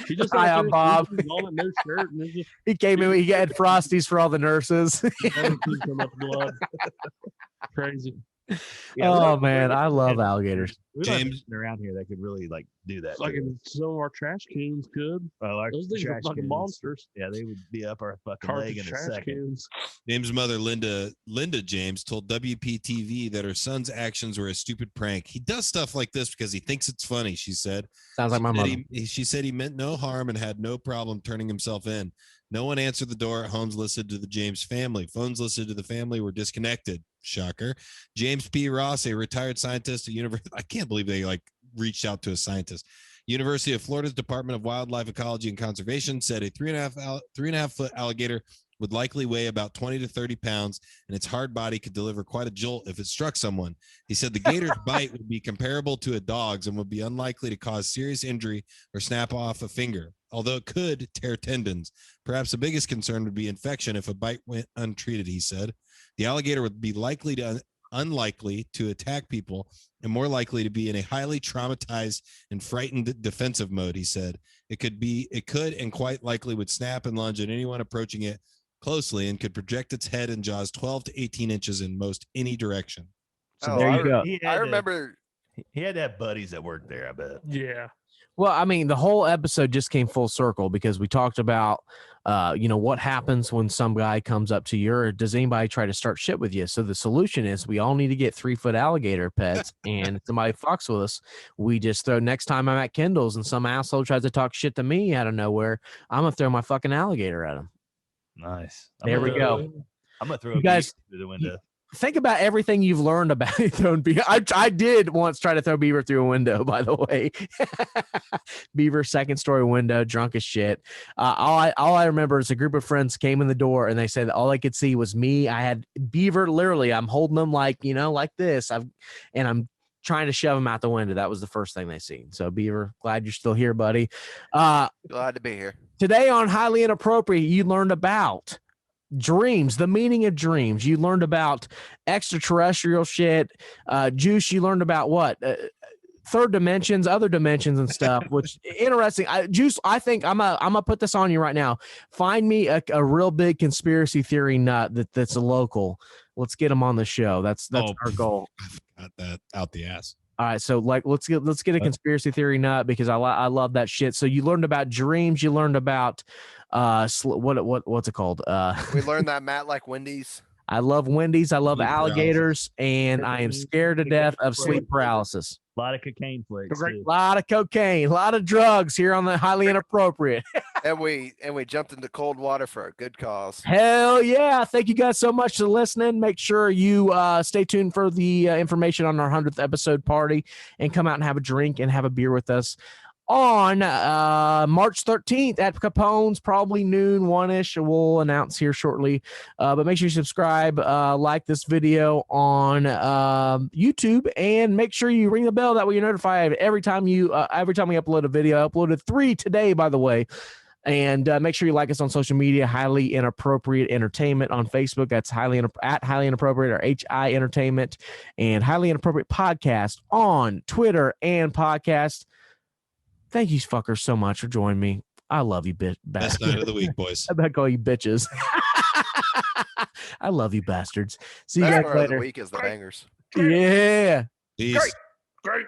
He just Hi, had I'm Bob. on, no shirt, and just He came in. He had Frosties for all the nurses. enough blood. Crazy. Yeah, Oh man, I love alligators. We don't have James- anything around here that could really like do that. to Fucking some of our trash cans could. Well, our Those things are trash fucking cans, monsters. Yeah, they would be up our fucking Carpet leg in a trash second. cans. James' mother, Linda James, told WPTV that her son's actions were a stupid prank. He does stuff like this because he thinks it's funny, she said. Sounds like my mother. She said he meant no harm and had no problem turning himself in. No one answered the door at homes listed to the James family. Phones listed to the family were disconnected. Shocker. James P. Ross, a retired scientist at University. I can't believe they like reached out to a scientist. University of Florida's Department of Wildlife Ecology and Conservation said a 3.5 foot alligator would likely weigh about 20 to 30 pounds, and its hard body could deliver quite a jolt if it struck someone. He said the gator's bite would be comparable to a dog's and would be unlikely to cause serious injury or snap off a finger, although it could tear tendons. Perhaps the biggest concern would be infection if a bite went untreated, he said. The alligator would be unlikely to attack people and more likely to be in a highly traumatized and frightened defensive mode, he said. It could and quite likely would snap and lunge at anyone approaching it closely and could project its head and jaws 12 to 18 inches in most any direction. So there you go. I remember he had to have buddies that worked there, I bet. Yeah. Well, I mean, the whole episode just came full circle because we talked about, what happens when some guy comes up to you, or does anybody try to start shit with you? So the solution is we all need to get 3-foot alligator pets, and if somebody fucks with us, we just throw. Next time I'm at Kendall's and some asshole tries to talk shit to me out of nowhere, I'm gonna throw my fucking alligator at him. Nice. There we go. I'm gonna throw You a guys- beaver through the window. Think about everything you've learned about throwing beaver. I did once try to throw beaver through a window, by the way. Beaver, second story window, drunk as shit. All I remember is a group of friends came in the door and they said all I could see was me. I had beaver, literally. I'm holding them like this. I'm trying to shove them out the window. That was the first thing they seen. So beaver, glad you're still here, buddy. glad to be here. Today on Highly Inappropriate, you learned about dreams, the meaning of dreams. You learned about extraterrestrial shit. Juice, you learned about what? Third dimensions, other dimensions and stuff, which interesting. Juice, I think I'm gonna put this on you right now. Find me a real big conspiracy theory nut that's a local. Let's get him on the show. That's our goal. I've got that out the ass. All right, so like let's get a conspiracy theory nut because I love that shit. So you learned about dreams. You learned about what's it called? We learned that Matt like Wendy's. I love Wendy's. I love Sleep alligators, and I am scared to death of sleep paralysis. A lot of cocaine flakes. A Too. lot of cocaine, a lot of drugs here on the Highly Inappropriate. and we jumped into cold water for a good cause. Hell yeah. Thank you guys so much for listening. Make sure you stay tuned for the information on our 100th episode party and come out and have a drink and have a beer with us on March 13th at Capone's, probably noon, 1-ish. We'll announce here shortly. But make sure you subscribe, like this video on YouTube, and make sure you ring the bell. That way you're notified every time we upload a video. I uploaded 3 today, by the way. And make sure you like us on social media, Highly Inappropriate Entertainment on Facebook. That's at Highly Inappropriate or HI Entertainment, and Highly Inappropriate Podcast on Twitter and podcast. Thank you, fuckers, so much for joining me. I love you, Best bastards. night of the week, boys. I bet I call you bitches. I love you, bastards. See you Best guys part of the later. week is the bangers. Yeah. Peace. Great.